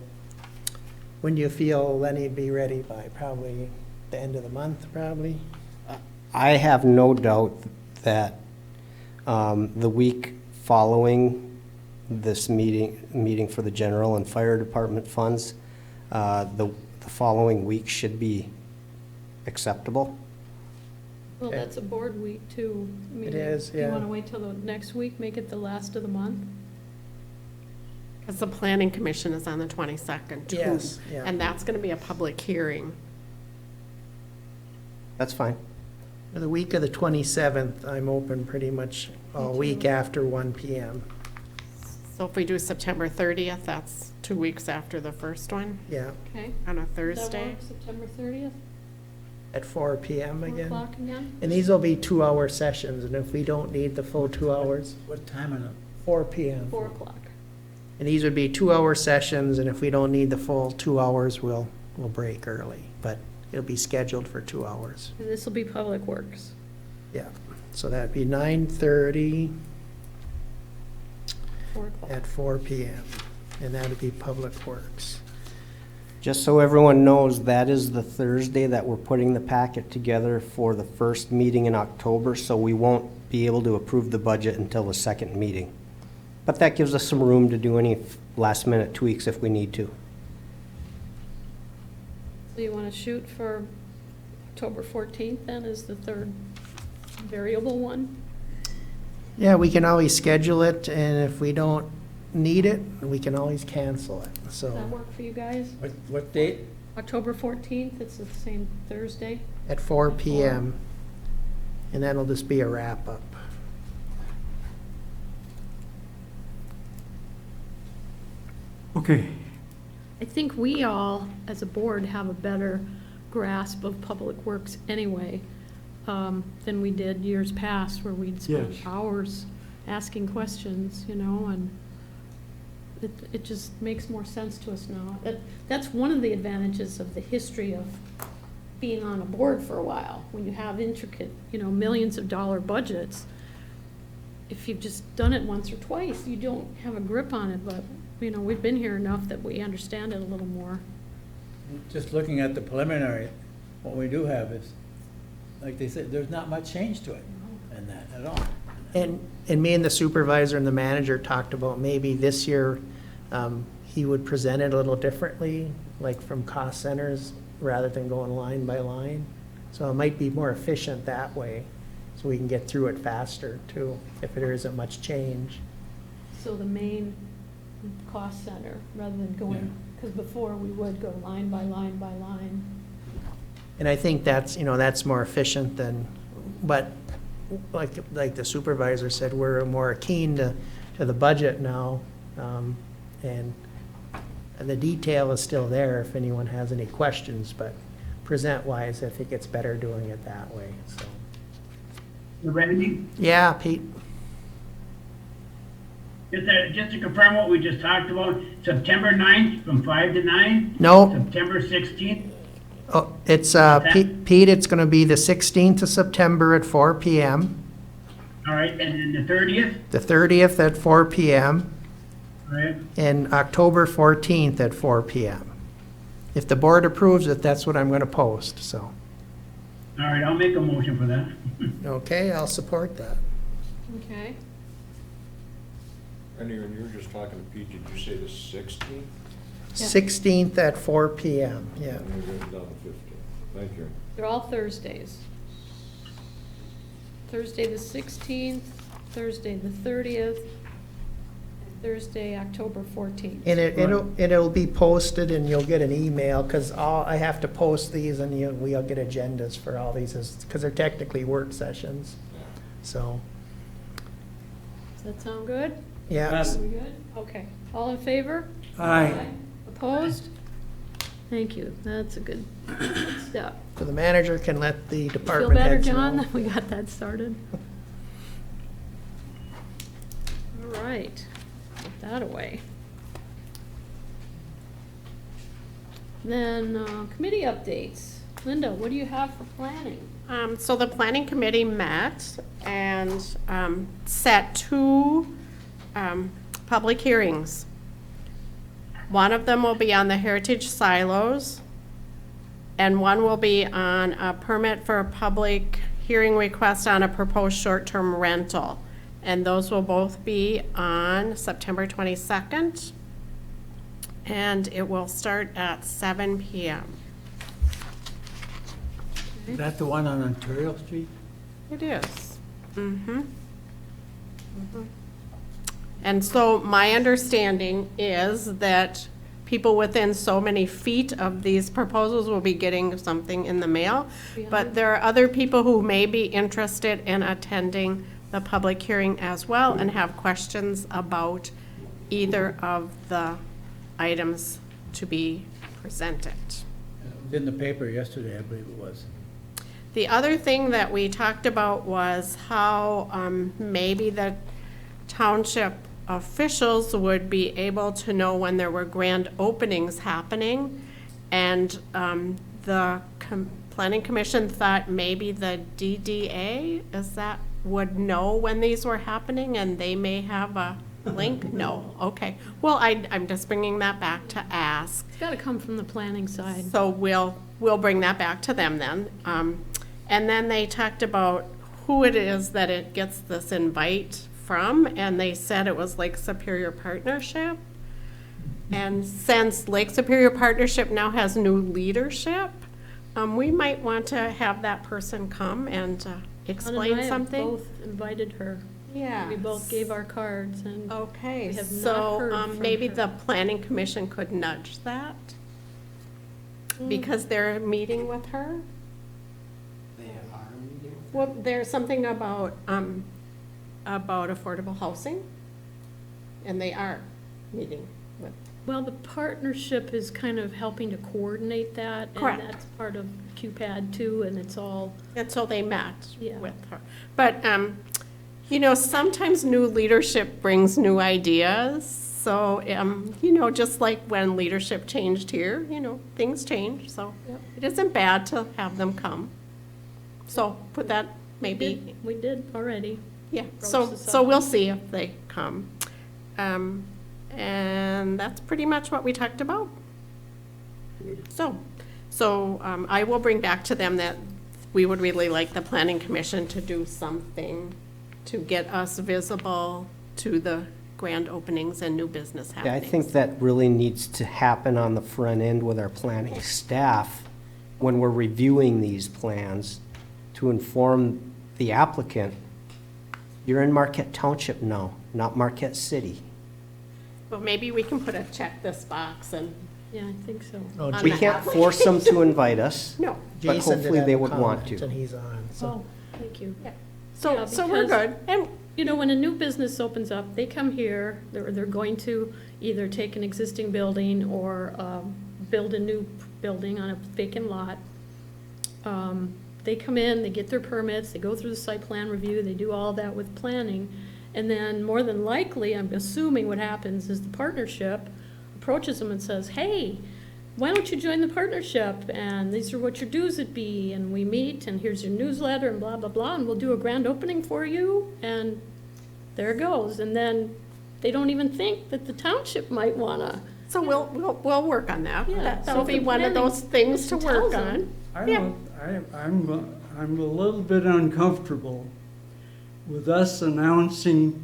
when do you feel Lenny would be ready by? Probably the end of the month, probably? I have no doubt that the week following this meeting for the general and fire department funds, the following week should be acceptable. Well, Okay. that's a board week too. I mean, It is, Do you yeah. want to wait till the next week, make it the last of the month? Because the planning commission is on the 22nd too. Yes, yeah. And that's going to be a public hearing. That's fine. The week of the 27th, I'm open pretty much all Me too. week after 1 PM. So if we do September 30th, that's 2 weeks after the first one, Yeah, Okay. on a Does that Thursday. work, September 30th, at 4 PM 4 again. o'clock again? And these will be 2-hour sessions, and if we don't need the full 2 hours, What time is it? 4 PM. 4 o'clock. And these would be 2-hour sessions, and if we don't need the full 2 hours, we'll break early. But it'll be scheduled for 2 hours. And this will be Public Works. Yeah, so that'd be 9:30 4 o'clock. at 4 PM, and that'd be Public Works. Just so everyone knows, that is the Thursday that we're putting the packet together for the first meeting in October, so we won't be able to approve the budget until the second meeting. But that gives us some room to do any last-minute tweaks if we need to. So you want to shoot for October 14th then is the third variable one? Yeah, we can always schedule it, and if we don't need it, we can always cancel it, Does that so, work for you guys? What date? October 14th, it's the same Thursday. at 4 PM. And that'll just be a wrap-up. Okay, I think we all, as a board, have a better grasp of Public Works anyway than we did years past, where we'd spend Yes. hours asking questions, you know, and it just makes more sense to us now. That's one of the advantages of the history of being on a board for a while, when you have intricate, you know, millions of dollar budgets. If you've just done it once or twice, you don't have a grip on it, but, you know, we've been here enough that we understand it a little more. Just looking at the preliminary, what we do have is, like they said, there's not much change to it in that at all. And me and the supervisor and the manager talked about maybe this year, he would present it a little differently, like from cost centers, rather than going line by line. So it might be more efficient that way, so we can get through it faster too, if there isn't much change. So the main cost center, rather than going, because before we would go line by line by line. And I think that's, you know, that's more efficient than, but like the supervisor said, we're more keen to the budget now. And the detail is still there if anyone has any questions, but present-wise, I think it's better doing it that way, so. You ready? Yeah, Pete? Just to confirm what we just talked about, September 9th from 5 to 9? No, September 16th? oh, it's, Pete, it's gonna be the 16th of September at 4 PM, All right, and then the 30th? the 30th at 4 PM, All right, and October 14th at 4 PM. If the board approves it, that's what I'm gonna post, so. all right, I'll make a motion for that. Okay, I'll support that. Okay. And you were just talking to Pete, did you say the 16th? 16th at 4 PM, yeah. And you wrote down the 15th. Thank you. They're all Thursdays. Thursday the 16th, Thursday the 30th, and Thursday, October 14th. And it'll be posted and you'll get an email, because I have to post these and we'll get agendas for all these, because they're technically work sessions, so, Does that sound good? yeah. Are we good? Okay. All in favor? aye. Opposed? Thank you. That's a good step. So the manager can let the Feel department better, heads John, know. that we got that started? right, put that away. Then, committee updates. Linda, what do you have for planning? So the planning committee met and set two public hearings. One of them will be on the heritage silos, and one will be on a permit for a public hearing request on a proposed short-term rental. And those will both be on September 22nd, and it will start at 7 p.m. Is that the one on Ontario Street? It is. And so my understanding is that people within so many feet of these proposals will be getting something in the mail. But there are other people who may be interested in attending the public hearing as well and have questions about either of the items to be presented. It was in the paper yesterday, I believe it was. The other thing that we talked about was how maybe the township officials would be able to know when there were grand openings happening. And the planning commission thought maybe the DDA, would know when these were happening, and they may have a link? No, okay. Well, I'm just bringing that back to ask. It's gotta come from the planning side. So we'll bring that back to them then. And then they talked about who it is that it gets this invite from, and they said it was Lake Superior Partnership. And since Lake Superior Partnership now has new leadership, we might want to have that person come and explain something. Both invited her. Yeah. We both gave our cards and. Okay, We have not so heard from maybe her. the planning commission could nudge that because they're meeting with her. Well, there's something about affordable housing, and they are meeting with. Well, the partnership is kind of helping to coordinate that. Correct. And that's part of QPAD too, and it's all. And so they met Yeah. with her. But, sometimes new leadership brings new ideas. So, just like when leadership changed here, things change. So it isn't bad to have them come. So put that maybe, We did already. yeah. Broach So the we'll subject. see if they come. And that's pretty much what we talked about. So I will bring back to them that we would really like the planning commission to do something to get us visible to the grand openings and new business Yeah, I happenings. think that really needs to happen on the front end with our planning staff when we're reviewing these plans to inform the applicant, you're in Marquette Township now, not Marquette City. Well, maybe we can put a check this box and, Yeah, I think so. Oh, On We the can't force them to invite us, no. but Jason did hopefully have they a would want comment, to. and he's on, so. Oh, thank you. So Yeah, we're because- good. And When a new business opens up, they come here, they're going to either take an existing building or build a new building on a vacant lot. They come in, they get their permits, they go through the site plan review, they do all that with planning. And then more than likely, I'm assuming what happens is the partnership approaches them and says, hey, why don't you join the partnership? And these are what your dues would be, and we meet, and here's your newsletter, and blah, blah, blah, and we'll do a grand opening for you, and there it goes. And then they don't even think that the township might wanna. so we'll work on that. Yeah, That'll so be the one of planning those things to commission work tells them. on. Yeah. I'm a little bit uncomfortable with us announcing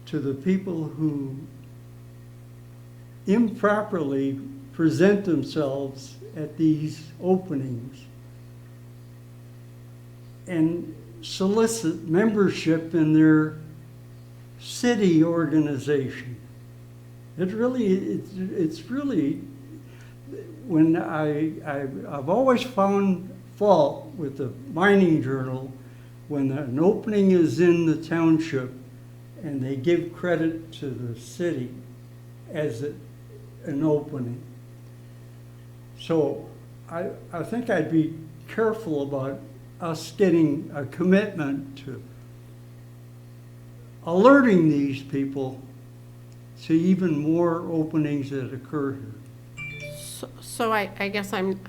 to the people who improperly present themselves at these openings and solicit membership in their city organization. It's really, when I've always found fault with the mining journal when an opening is in the township and they give credit to the city as an opening. So I think I'd be careful about us getting a commitment to alerting these people to even more openings that occur here. So I guess I'm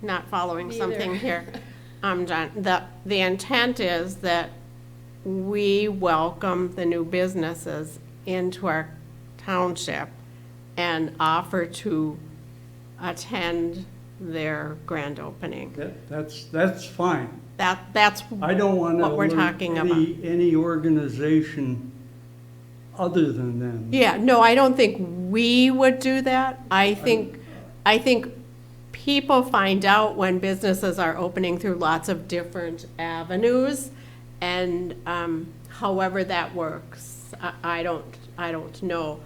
not following Me something either. here. John, the intent is that we welcome the new businesses into our township and offer to attend their grand opening. That's fine. That's I don't want to what we're alert talking about. any organization other than them. Yeah, no, I don't think we would do that. I think people find out when businesses are opening through lots of different avenues, and however that works, I don't know.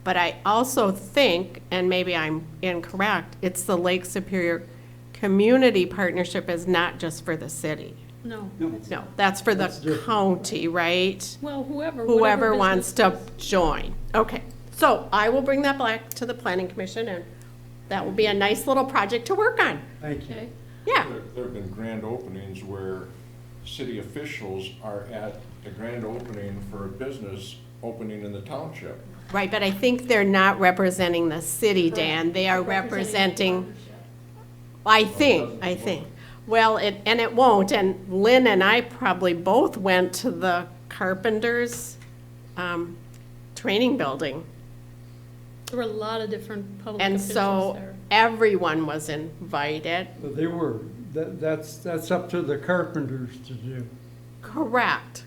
But I also think, and maybe I'm incorrect, it's the Lake Superior Community Partnership is not just for the city. No. No. it's- No, that's for the That's different. county, right? Well, whoever Whoever whatever wants business to join. Okay, so I will bring that back to the planning commission, and that will be a nice little project to work on. Thank is- you. Okay, Yeah, There have been grand openings where city officials are at the grand opening for a business opening in the township. right, but I think they're not representing the city, Dan. They are representing, I think. Well, it won't, and Lynn and I probably both went to the Carpenters training building. there were a lot of different public And officials so there. everyone was invited. But they were, that's up to the carpenters to do. Correct.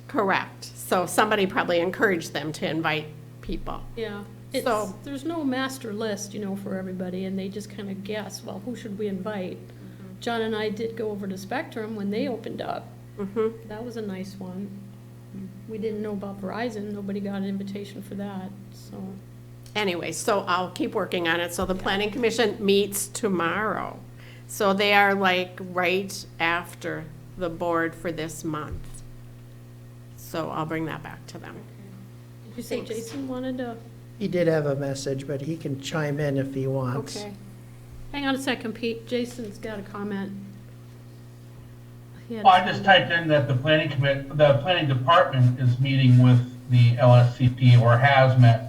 So somebody probably encouraged them to invite people. Yeah, it's, So- there's no master list, for everybody, and they just kind of guess, well, who should we invite? John and I did go over to Spectrum when they opened up. Mm-hmm. That was a nice one. We didn't know about Verizon, nobody got an invitation for that, so. Anyway, so I'll keep working on it. So the planning commission meets tomorrow. So they are like right after the board for this month. So I'll bring that back to them. Did you say Thanks. Jason wanted to? He did have a message, but he can chime in if he wants. Okay. Hang on a second, Pete. Jason's got a comment. He had- Well, I just typed in that the planning department is meeting with the LSCP or has met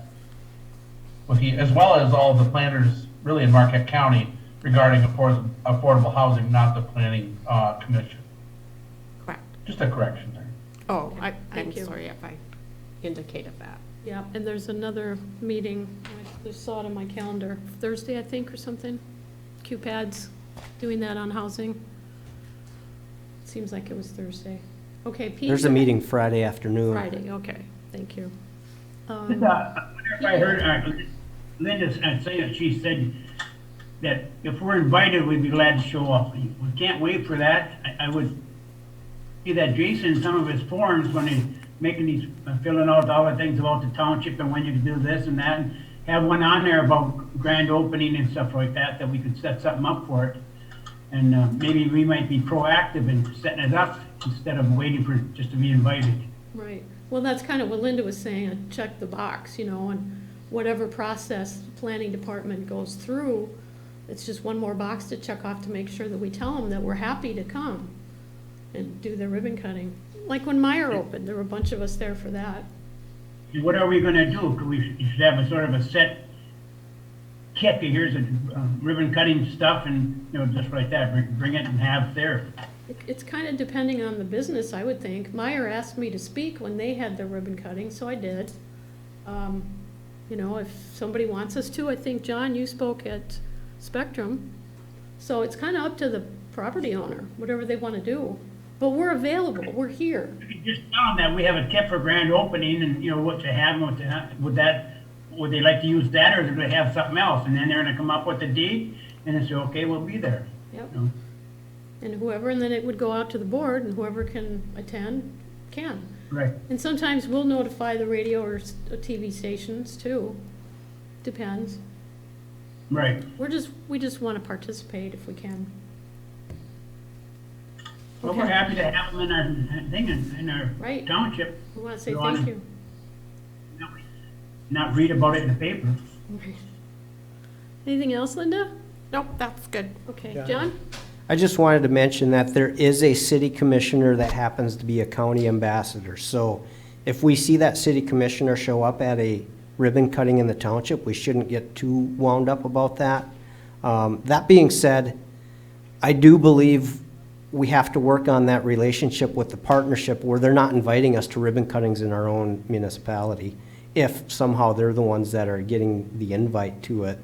with as well as all the planners really in Marquette County regarding affordable housing, not the planning commission. Correct. Just a correction there. Oh, I'm Thank you. sorry if I indicated that. Yeah, and there's another meeting, I just saw it on my calendar, Thursday, I think, or something. QPAD's doing that on housing. Seems like it was Thursday. Okay, Pete. There's a meeting Friday afternoon. Friday, okay, thank you. I wonder if I heard Linda say that she said that if we're invited, we'd be glad to show up. We can't wait for that. I would see that Jason, some of his forms, when he's making these, filling out all the things about the township and when you can do this and that, and have one on there about grand opening and stuff like that, that we could set something up for it. And maybe we might be proactive in setting it up instead of waiting for just to be invited. Right, well, that's kind of what Linda was saying, check the box, and whatever process the planning department goes through, it's just one more box to check off to make sure that we tell them that we're happy to come and do the ribbon cutting. Like when Meyer opened, there were a bunch of us there for that. What are we gonna do? You should have a sort of a set kit, here's a ribbon cutting stuff and, just like that, bring it and have there. It's kind of depending on the business, I would think. Meyer asked me to speak when they had their ribbon cutting, so I did. If somebody wants us to, I think, John, you spoke at Spectrum. So it's kind of up to the property owner, whatever they want to do. But we're available, we're here. You could just tell them that we have a kit for grand opening and, what to have and what to have. Would they like to use that or do they have something else? And then they're gonna come up with a date and then say, okay, we'll be there. Yep. You know? And then it would go out to the board, and whoever can attend, can. Right. And sometimes we'll notify the radio or TV stations too. Depends. Right. We just want to participate if we can. Well, we're Okay. happy to have them in our thing, in our Right. township. We want to say You wanna- thank you. Not read about it in the paper. Okay. Anything else, Linda? Nope, that's good. Okay, Yeah. John? I just wanted to mention that there is a city commissioner that happens to be a county ambassador. So if we see that city commissioner show up at a ribbon cutting in the township, we shouldn't get too wound up about that. That being said, I do believe we have to work on that relationship with the partnership where they're not inviting us to ribbon cuttings in our own municipality, if somehow they're the ones that are getting the invite to it.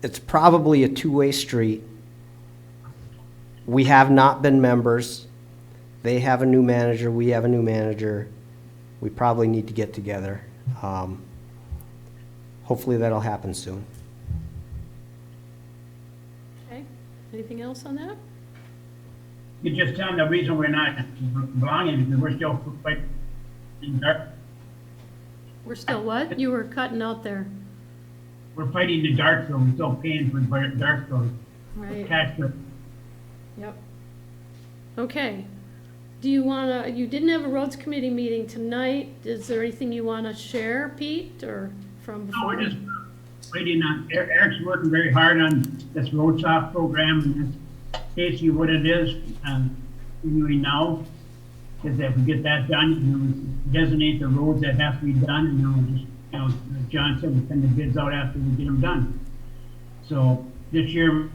It's probably a two-way street. We have not been members. They have a new manager, we have a new manager. We probably need to get together. Hopefully that'll happen soon. Okay, anything else on that? You just tell them the reason we're not belonging is because we're still fighting in dark. We're still what? You were cutting out there. We're fighting the dark zone, we're still paying for the dark zone. Right. Tax bill. Yep. Okay. Do you wanna, you didn't have a roads committee meeting tonight. Is there anything you wanna share, Pete, or from No, before? we're just waiting on, Eric's working very hard on this road soft program, and that's basically what it is, doing now. Is that if we get that done, designate the roads that have to be done, and just, as John said, we send the bids out after we get them done. So this year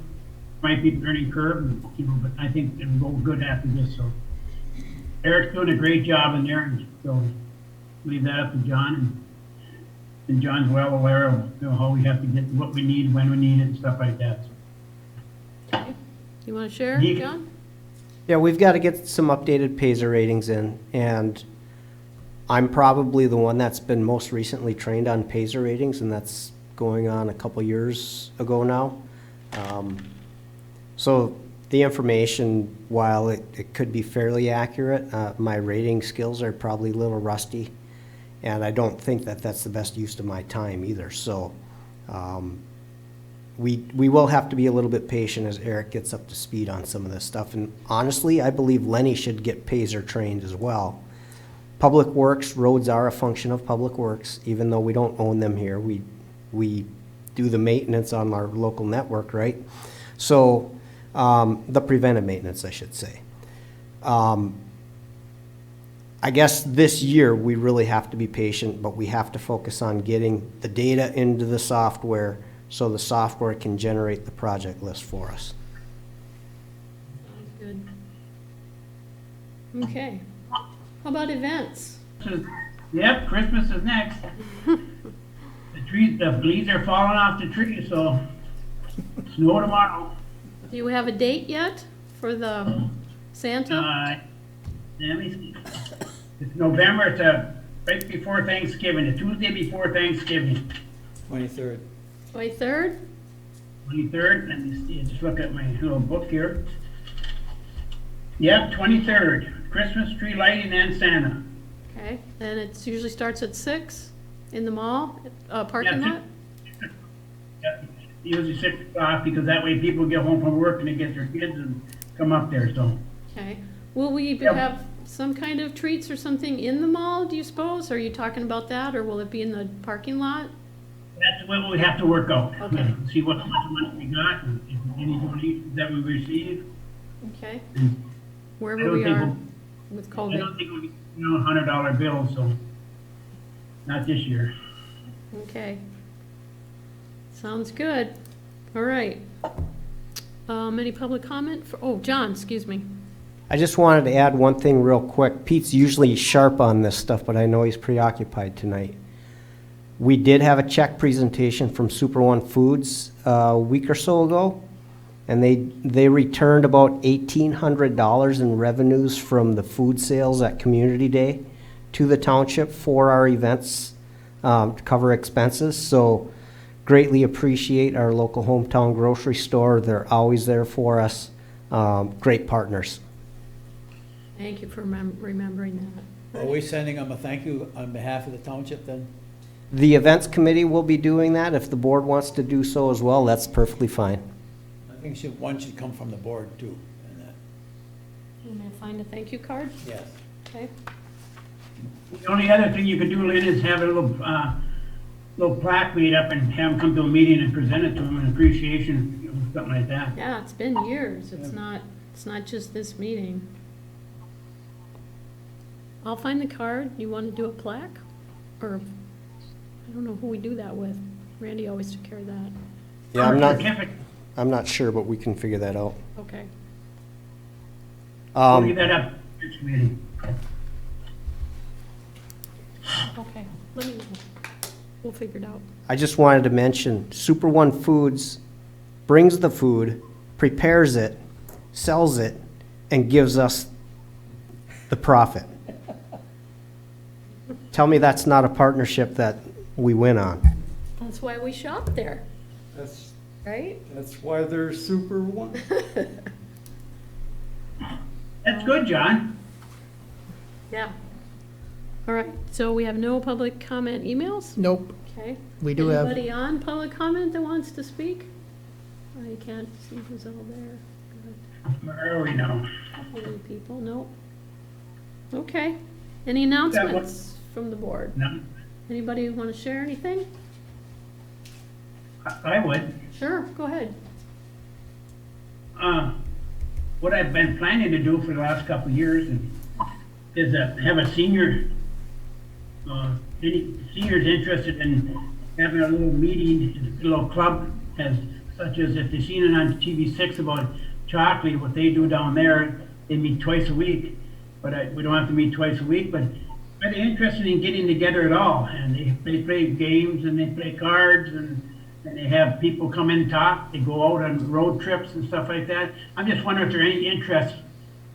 might be a learning curve, but I think it'll go good after this, so. Eric's doing a great job in there, and so leave that up to John, and John's well aware of, how we have to get what we need, when we need it, and stuff like that. Okay. You wanna share, He- John? Yeah, we've got to get some updated Paiser ratings in, and I'm probably the one that's been most recently trained on Paiser ratings, and that's going on a couple years ago now. So the information, while it could be fairly accurate, my rating skills are probably a little rusty, and I don't think that that's the best use of my time either. So we will have to be a little bit patient as Eric gets up to speed on some of this stuff. And honestly, I believe Lenny should get Paiser trained as well. Public Works, roads are a function of Public Works, even though we don't own them here. We do the maintenance on our local network, right? So, the preventive maintenance, I should say. I guess this year, we really have to be patient, but we have to focus on getting the data into the software so the software can generate the project list for us. Sounds good. Okay. How about events? Yep, Christmas is next. The trees, the leaves are falling off the trees, so snow tomorrow. Do you have a date yet for the Santa? Let me see. It's November, it's right before Thanksgiving, the Tuesday before Thanksgiving. 23rd. 23rd? 23rd, let me see, just look at my little book here. Yep, 23rd, Christmas tree lighting and Santa. Okay, and it usually starts at 6 in the mall, parking Yeah, lot? Yep, usually 6 o'clock, because that way people get home from work and they get their kids and come up there, so. Okay. Will we Yep. have some kind of treats or something in the mall, do you suppose? Are you talking about that, or will it be in the parking lot? That's what we have to work out. Okay. See what much money we got, and if any donations that we receive. Okay. I Wherever don't we think are we'll- with I COVID. don't think we, $100 bills, so, not this year. Okay. Sounds good. All right. Any public comment? John, excuse me. I just wanted to add one thing real quick. Pete's usually sharp on this stuff, but I know he's preoccupied tonight. We did have a check presentation from Super One Foods a week or so ago, and they returned about $1,800 in revenues from the food sales at Community Day to the township for our events to cover expenses. So greatly appreciate our local hometown grocery store. They're always there for us. Great partners. Thank you for remembering that. Are we sending them a thank you on behalf of the township then? The events committee will be doing that. If the board wants to do so as well, that's perfectly fine. I think one should come from the board too. And that- You may find a thank you card? Yes. Okay. The only other thing you could do, Lynn, is have a little plaque made up and have them come to a meeting and present it to them in appreciation, something like that. Yeah, it's been years. It's not just this meeting. I'll find the card. You want to do a plaque? Or, I don't know who we do that with. Randy always took care of that. Yeah, Certificate. I'm not sure, but we can figure that out. Okay. We'll leave that up to this meeting. Okay, let me know. We'll figure it out. I just wanted to mention, Super One Foods brings the food, prepares it, sells it, and gives us the profit. Tell me that's not a partnership that we win on. That's why we shop there, That's, right? that's why they're Super One. That's good, John. Yeah. All right, so we have no public comment emails? Nope, Okay. we do have, Anybody on public comment that wants to speak? I can't see who's all there. Where are we now? Any people? Nope. Okay. Any announcements from the board? No, Anybody want to share anything? I would. Sure, go ahead. What I've been planning to do for the last couple of years is have a senior, any seniors interested in having a little meeting, a little club, such as if they've seen it on TV6 about chocolate, what they do down there, they meet twice a week. But we don't have to meet twice a week, but are they interested in getting together at all? And they play games and they play cards and they have people come in and talk. They go out on road trips and stuff like that. I'm just wondering if there's any interest,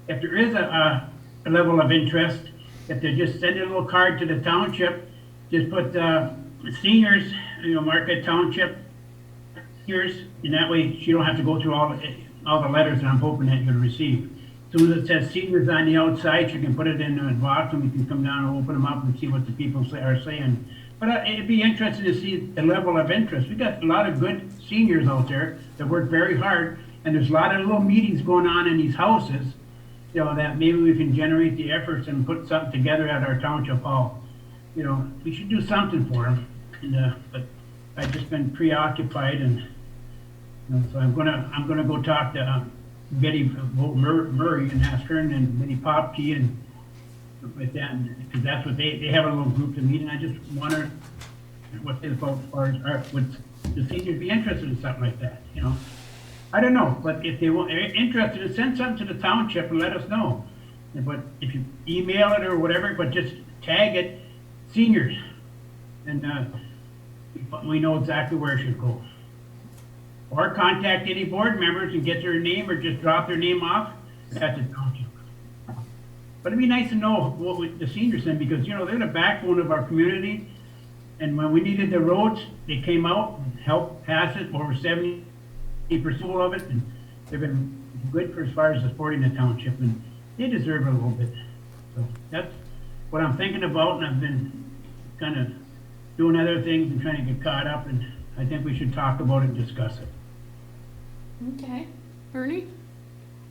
if there is a level of interest, if they just send a little card to the township, just put seniors, Marquette Township, seniors, and that way she don't have to go through all the letters that I'm hoping that you're gonna receive. As soon as it says seniors on the outside, you can put it in a box and we can come down and open them up and see what the people are saying. But it'd be interesting to see the level of interest. We got a lot of good seniors out there that work very hard, and there's a lot of little meetings going on in these houses, that maybe we can generate the efforts and put something together at our township hall. We should do something for them. And but I've just been preoccupied, and so I'm gonna go talk to Betty Murray and ask her, and then Betty Popke and with that, because that's what they have a little group to meet, and I just wonder what they about as far as would the seniors be interested in something like that, I don't know, but if they are interested, send something to the township and let us know. But if you email it or whatever, but just tag it seniors, and we know exactly where it should go. Or contact any board members and get their name, or just drop their name off at the township. But it'd be nice to know what the seniors think, because, they're the backbone of our community. And when we needed the roads, they came out and helped pass it, over 70% of it. And they've been good for as far as supporting the township, and they deserve a little bit. So that's what I'm thinking about, and I've been kind of doing other things and trying to get caught up, and I think we should talk about it and discuss it. Okay. Ernie?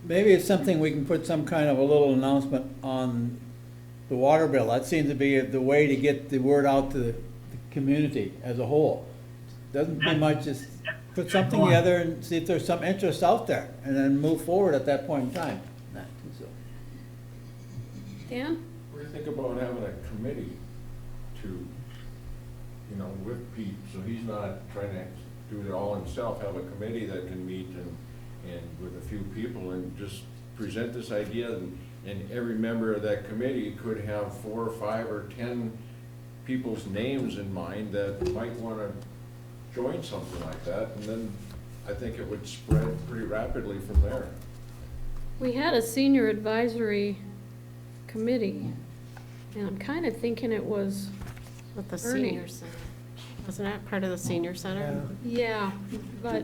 Maybe it's something we can put some kind of a little announcement on the water bill. That seems to be the way to get the word out to the community as a whole. Doesn't be much, just put something together and see if there's some interest out there, and then move forward at that point in time. Dan? What do you think about having a committee to, with Pete, so he's not trying to do it all himself, have a committee that can meet and with a few people and just present this idea, and every member of that committee could have 4 or 5 or 10 people's names in mind that might want to join something like that, and then I think it would spread pretty rapidly from there. We had a senior advisory committee, and I'm kind of thinking it was With the Ernie. senior center. Wasn't that part of the senior center? Yeah, but,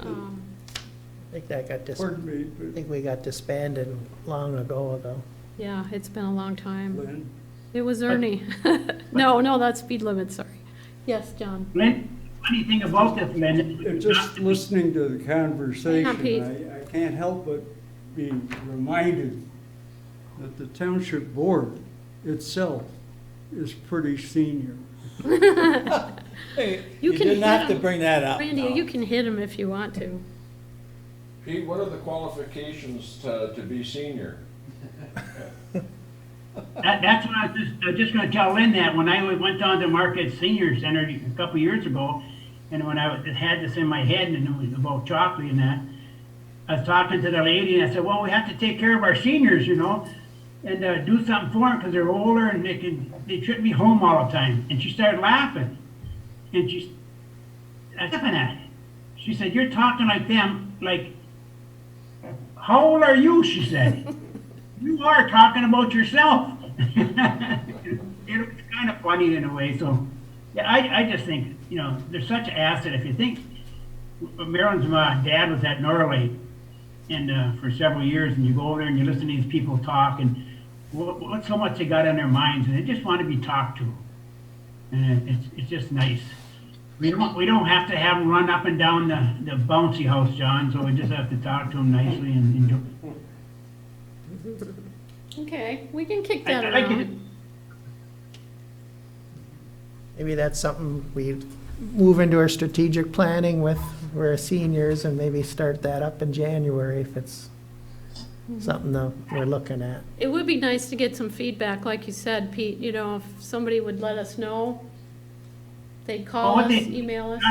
I think that got Pardon me, I but think we got disbanded long ago, though. yeah, it's been a long time. Lynn, It was Ernie. No, that's speed limit, sorry. Yes, John? Lynn, funny thing about this, Lynn, just listening to the Hang on, conversation, Pete. I can't help but be reminded that the township board itself is pretty senior. Hey, You you can didn't have hit to 'em. bring that up. Randy, no. you can hit him if you want to. Pete, what are the qualifications to be senior? That's what I was just gonna tell Lynn that when I went down to Marquette Senior Center a couple years ago, and when I had this in my head and it was about chocolate and that, I was talking to the lady and I said, well, we have to take care of our seniors, you know, and do something for them because they're older and they shouldn't be home all the time. And she started laughing. And I was laughing at it. She said, you're talking like them, like, how old are you? She said. You are talking about yourself. It was kind of funny in a way. So, yeah, I just think, you know, there's such an asset. If you think, Marilyn's dad was at Norlake and for several years, and you go over there and you listen to these people talk, and what so much they got on their minds, and they just want to be talked to. And it's just nice. We don't have to have them run up and down the bouncy house, John, so we just have to talk to them nicely and enjoy. Okay, we can kick that I like it. around. Maybe that's something we move into our strategic planning with our seniors and maybe start that up in January if it's something that we're looking at. It would be nice to get some feedback, like you said, Pete, you know, if somebody would let us know, they'd call us, email us.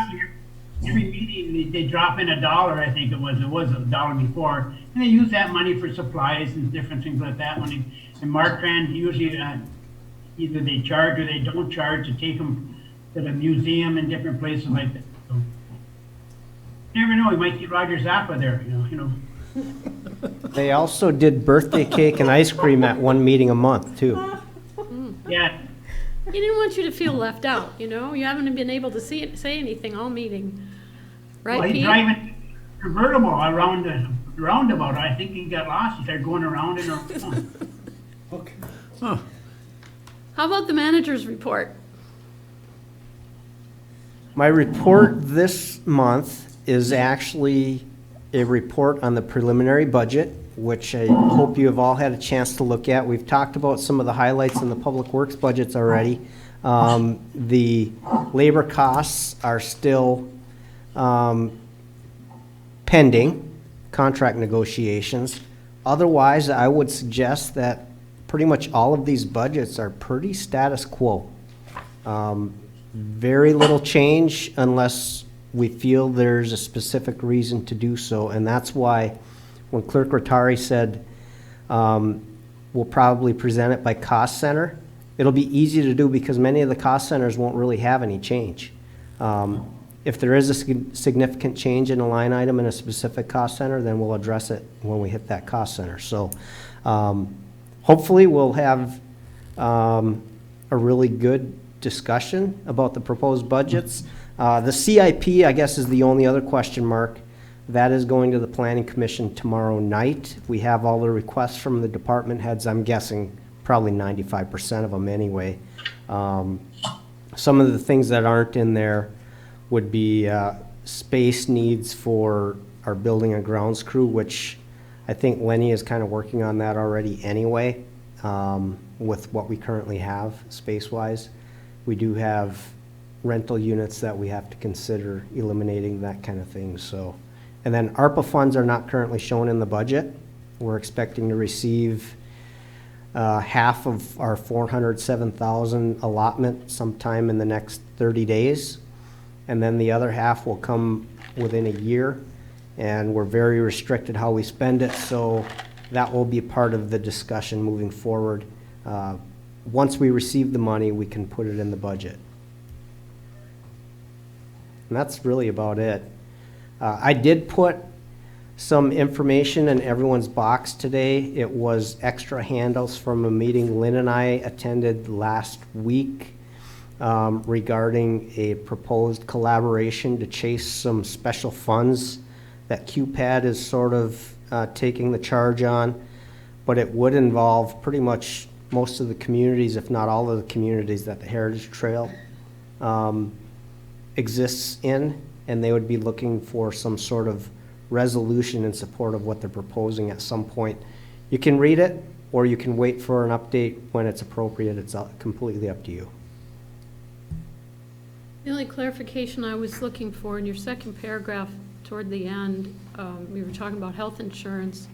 Every meeting, they drop in $1, I think it was $1 before, and they use that money for supplies and different things like that. And Marquette usually, either they charge or they don't charge to take them to the museum and different places like that. So, you never know, we might get Roger Zappa there, you know. They also did birthday cake and ice cream at one meeting a month, too. Yeah. He didn't want you to feel left out, you know? You haven't been able to say anything all meeting. Right, Well, he's Pete? driving a convertible around the roundabout. I think he got lost. He started going around and around. Okay. How about the manager's report? My report this month is actually a report on the preliminary budget, which I hope you have all had a chance to look at. We've talked about some of the highlights in the public works budgets already. The labor costs are still pending contract negotiations. Otherwise, I would suggest that pretty much all of these budgets are pretty status quo. Very little change unless we feel there's a specific reason to do so, and that's why when Clerk Rattari said we'll probably present it by cost center, it'll be easy to do because many of the cost centers won't really have any change. If there is a significant change in a line item in a specific cost center, then we'll address it when we hit that cost center. So hopefully we'll have a really good discussion about the proposed budgets. The CIP, I guess, is the only other question mark. That is going to the Planning Commission tomorrow night. We have all the requests from the department heads. I'm guessing probably 95% of them anyway. Some of the things that aren't in there would be space needs for our building and grounds crew, which I think Lenny is kind of working on that already anyway, with what we currently have space-wise. We do have rental units that we have to consider eliminating, that kind of thing. So, and then ARPA funds are not currently shown in the budget. We're expecting to receive half of our $407,000 allotment sometime in the next 30 days. And then the other half will come within a year. And we're very restricted how we spend it, so that will be part of the discussion moving forward. Once we receive the money, we can put it in the budget. And that's really about it. I did put some information in everyone's box today. It was extra handouts from a meeting Lynn and I attended last week regarding a proposed collaboration to chase some special funds that QPAD is sort of taking the charge on, but it would involve pretty much most of the communities, if not all of the communities that the Heritage Trail exists in, and they would be looking for some sort of resolution in support of what they're proposing at some point. You can read it, or you can wait for an update when it's appropriate. It's completely up to you. The only clarification I was looking for in your second paragraph toward the end, we were talking about health insurance.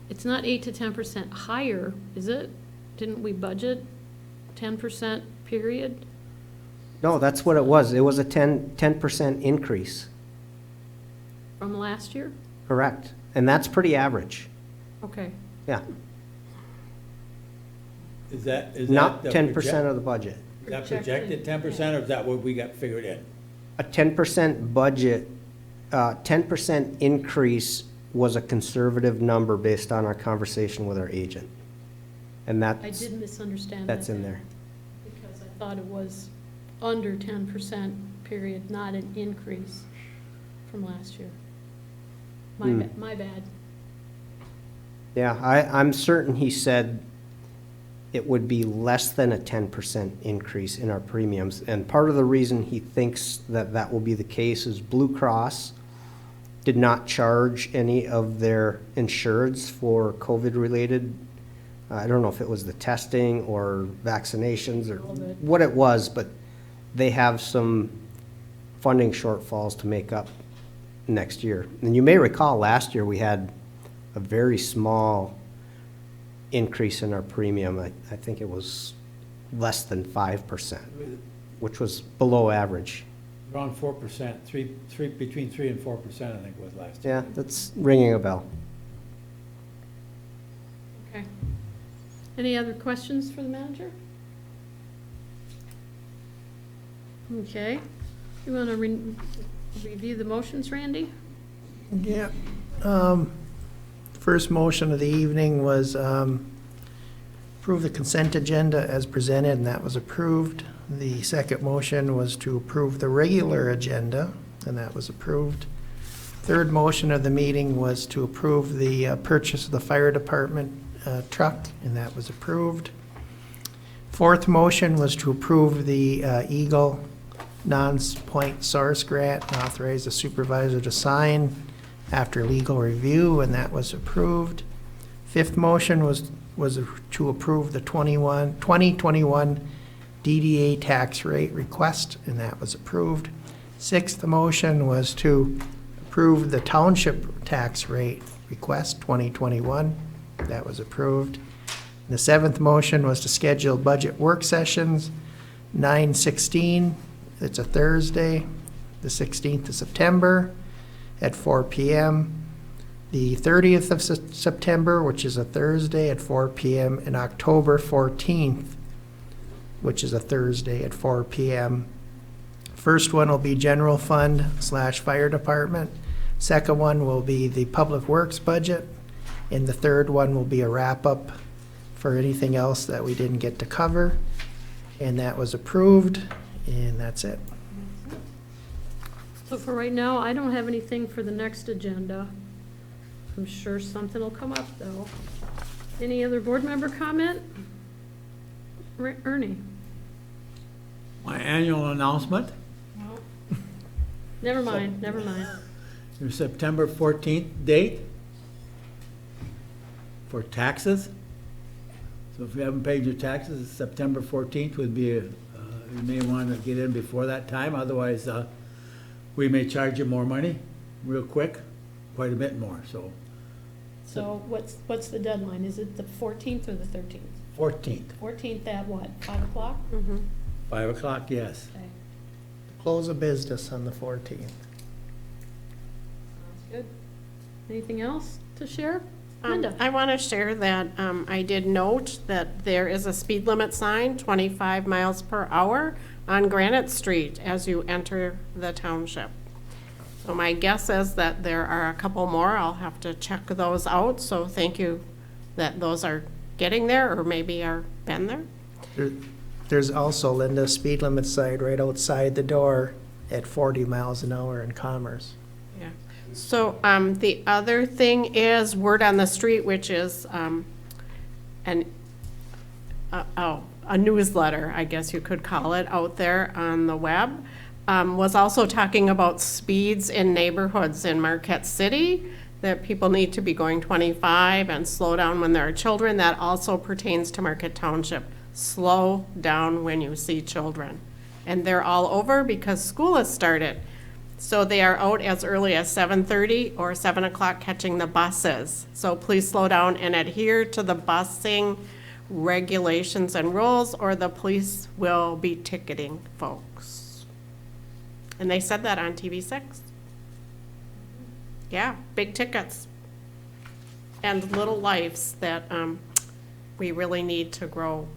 It's not 8 to 10% higher, is it, didn't we budget 10% period? No, that's what it was. It was a 10% increase, From last year? correct? And that's pretty average, Okay. yeah. Is that Not the 10% of the budget. Is that projected 10%, or is that what we got figured in? A 10% budget, 10% increase was a conservative number based on our conversation with our agent. And I that's, did misunderstand that. that's in then, there. Because I thought it was under 10% period, not an increase from last year. My bad. Yeah, I'm certain he said it would be less than a 10% increase in our premiums. And part of the reason he thinks that that will be the case is Blue Cross did not charge any of their insureds for COVID-related, I don't know if it was the testing or vaccinations or what it was, but they have some funding shortfalls to make up next year. And you may recall last year we had a very small increase in our premium. I think it was less than 5%, which was below average. Around 4%, between 3 and 4%, I think was last year. Yeah, that's ringing a bell. Okay. Any other questions for the manager? Okay. You want to review the motions, Randy? Yeah. First motion of the evening was approve the consent agenda as presented, and that was approved. The second motion was to approve the regular agenda, and that was approved. Third motion of the meeting was to approve the purchase of the fire department truck, and that was approved. Fourth motion was to approve the Eagle non-point source grant and authorize the supervisor to sign after legal review, and that was approved. Fifth motion was to approve the 2021 DDA tax rate request, and that was approved. Sixth motion was to approve the township tax rate request 2021. That was approved. The seventh motion was to schedule budget work sessions 9/16. It's a Thursday, the 16th of September at 4 p.m. The 30th of September, which is a Thursday at 4 p.m. and October 14th, which is a Thursday at 4 p.m. First one will be general fund / fire department. Second one will be the public works budget. And the third one will be a wrap-up for anything else that we didn't get to cover. And that was approved, and that's it. So for right now, I don't have anything for the next agenda. I'm sure something will come up, though. Any other board member comment? Ernie? My annual announcement, Never mind, never mind. your September 14th date for taxes. So if you haven't paid your taxes, September 14th would be, you may want to get in before that time, otherwise we may charge you more money real quick, quite a bit more, so. So what's the deadline? Is it the 14th or the 13th? 14th, 14th at what, 5 o'clock? 5 o'clock, yes. Okay, Close of business on the 14th. sounds good. Anything else to share? Linda? I want to share that I did note that there is a speed limit sign, 25 miles per hour, on Granite Street as you enter the township. So my guess is that there are a couple more. I'll have to check those out. So thank you that those are getting there, or maybe are been there. There's also, Linda, speed limit sign right outside the door at 40 miles an hour in Commerce. Yeah. So the other thing is word on the street, which is a newsletter, I guess you could call it, out there on the web, was also talking about speeds in neighborhoods in Marquette City, that people need to be going 25 and slow down when there are children. That also pertains to Marquette Township. Slow down when you see children. And they're all over because school has started. So they are out as early as 7:30 or 7 o'clock catching the buses. So please slow down and adhere to the busing regulations and rules, or the police will be ticketing folks. And they said that on TV6. Yeah, big tickets. And little lives that we really need to grow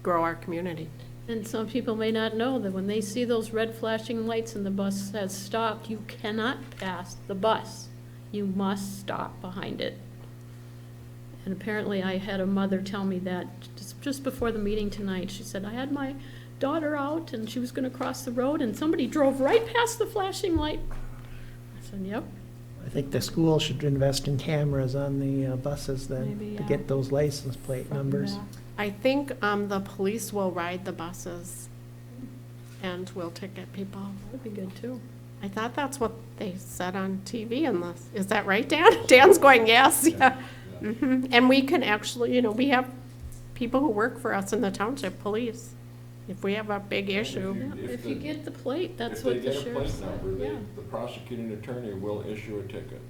our community. And some people may not know that when they see those red flashing lights and the bus has stopped, you cannot pass the bus. You must stop behind it. And apparently I had a mother tell me that just before the meeting tonight. She said, I had my daughter out and she was gonna cross the road and somebody drove right past the flashing light. I said, yep. I think the school should invest in cameras on the buses then, Maybe, to yeah. get those license plate numbers. Yeah. I think the police will ride the buses and will ticket people. That'd be good too. I thought that's what they said on TV unless, is that right, Dan? Dan's going, yes, yeah. Mhm. And we can actually, we have people who work for us in the township police. If we have a big issue. Yeah, if you get the plate, that's what the sheriff said, yeah. The prosecuting attorney will issue a ticket.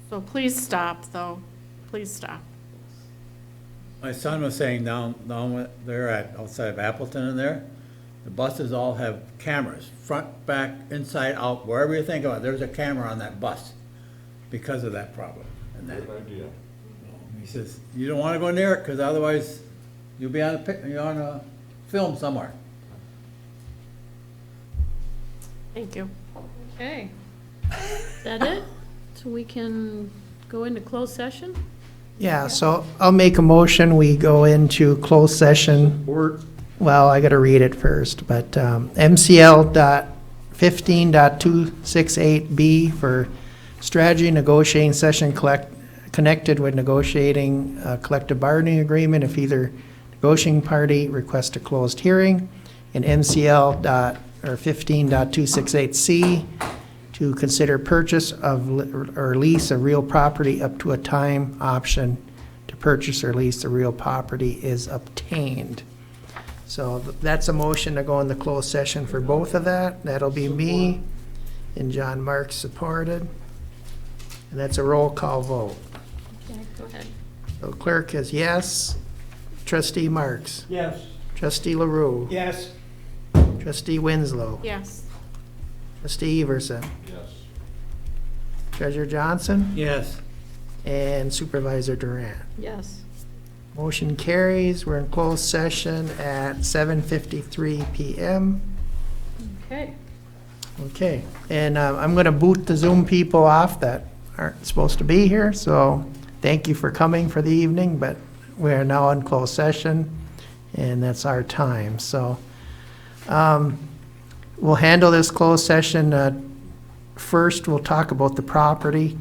So please stop, though. Please stop. My son was saying down there outside of Appleton in there, the buses all have cameras, front, back, inside, out, wherever you think of it, there's a camera on that bus because of that problem. And that, Good idea. he says, you don't wanna go near it, because otherwise you'll be on a film somewhere. Thank you. Okay. Is that it? So we can go into closed session? Yeah, so I'll make a motion, we go into closed session. Well, I gotta read it first, but MCL.15.268B for strategy negotiating session connected with negotiating a collective bargaining agreement if either negotiating party requests a closed hearing, and MCL.15.268C to consider purchase of or lease of real property up to a time option to purchase or lease the real property is obtained. So that's a motion to go in the closed session for both of that. That'll be me and John Marks supported. And that's a roll call vote. Okay, go ahead. So clerk is yes. Trustee Marks. Yes. Trustee LaRue. Yes. Trustee Winslow. Yes. Trustee Everson. Yes. Treasurer Johnson. Yes. And Supervisor Durant. Yes. Motion carries. We're in closed session at 7:53 PM. Okay. Okay, and I'm going to boot the Zoom people off that aren't supposed to be here, so thank you for coming for the evening, but we are now in closed session, and that's our time. So we'll handle this closed session. First, we'll talk about the property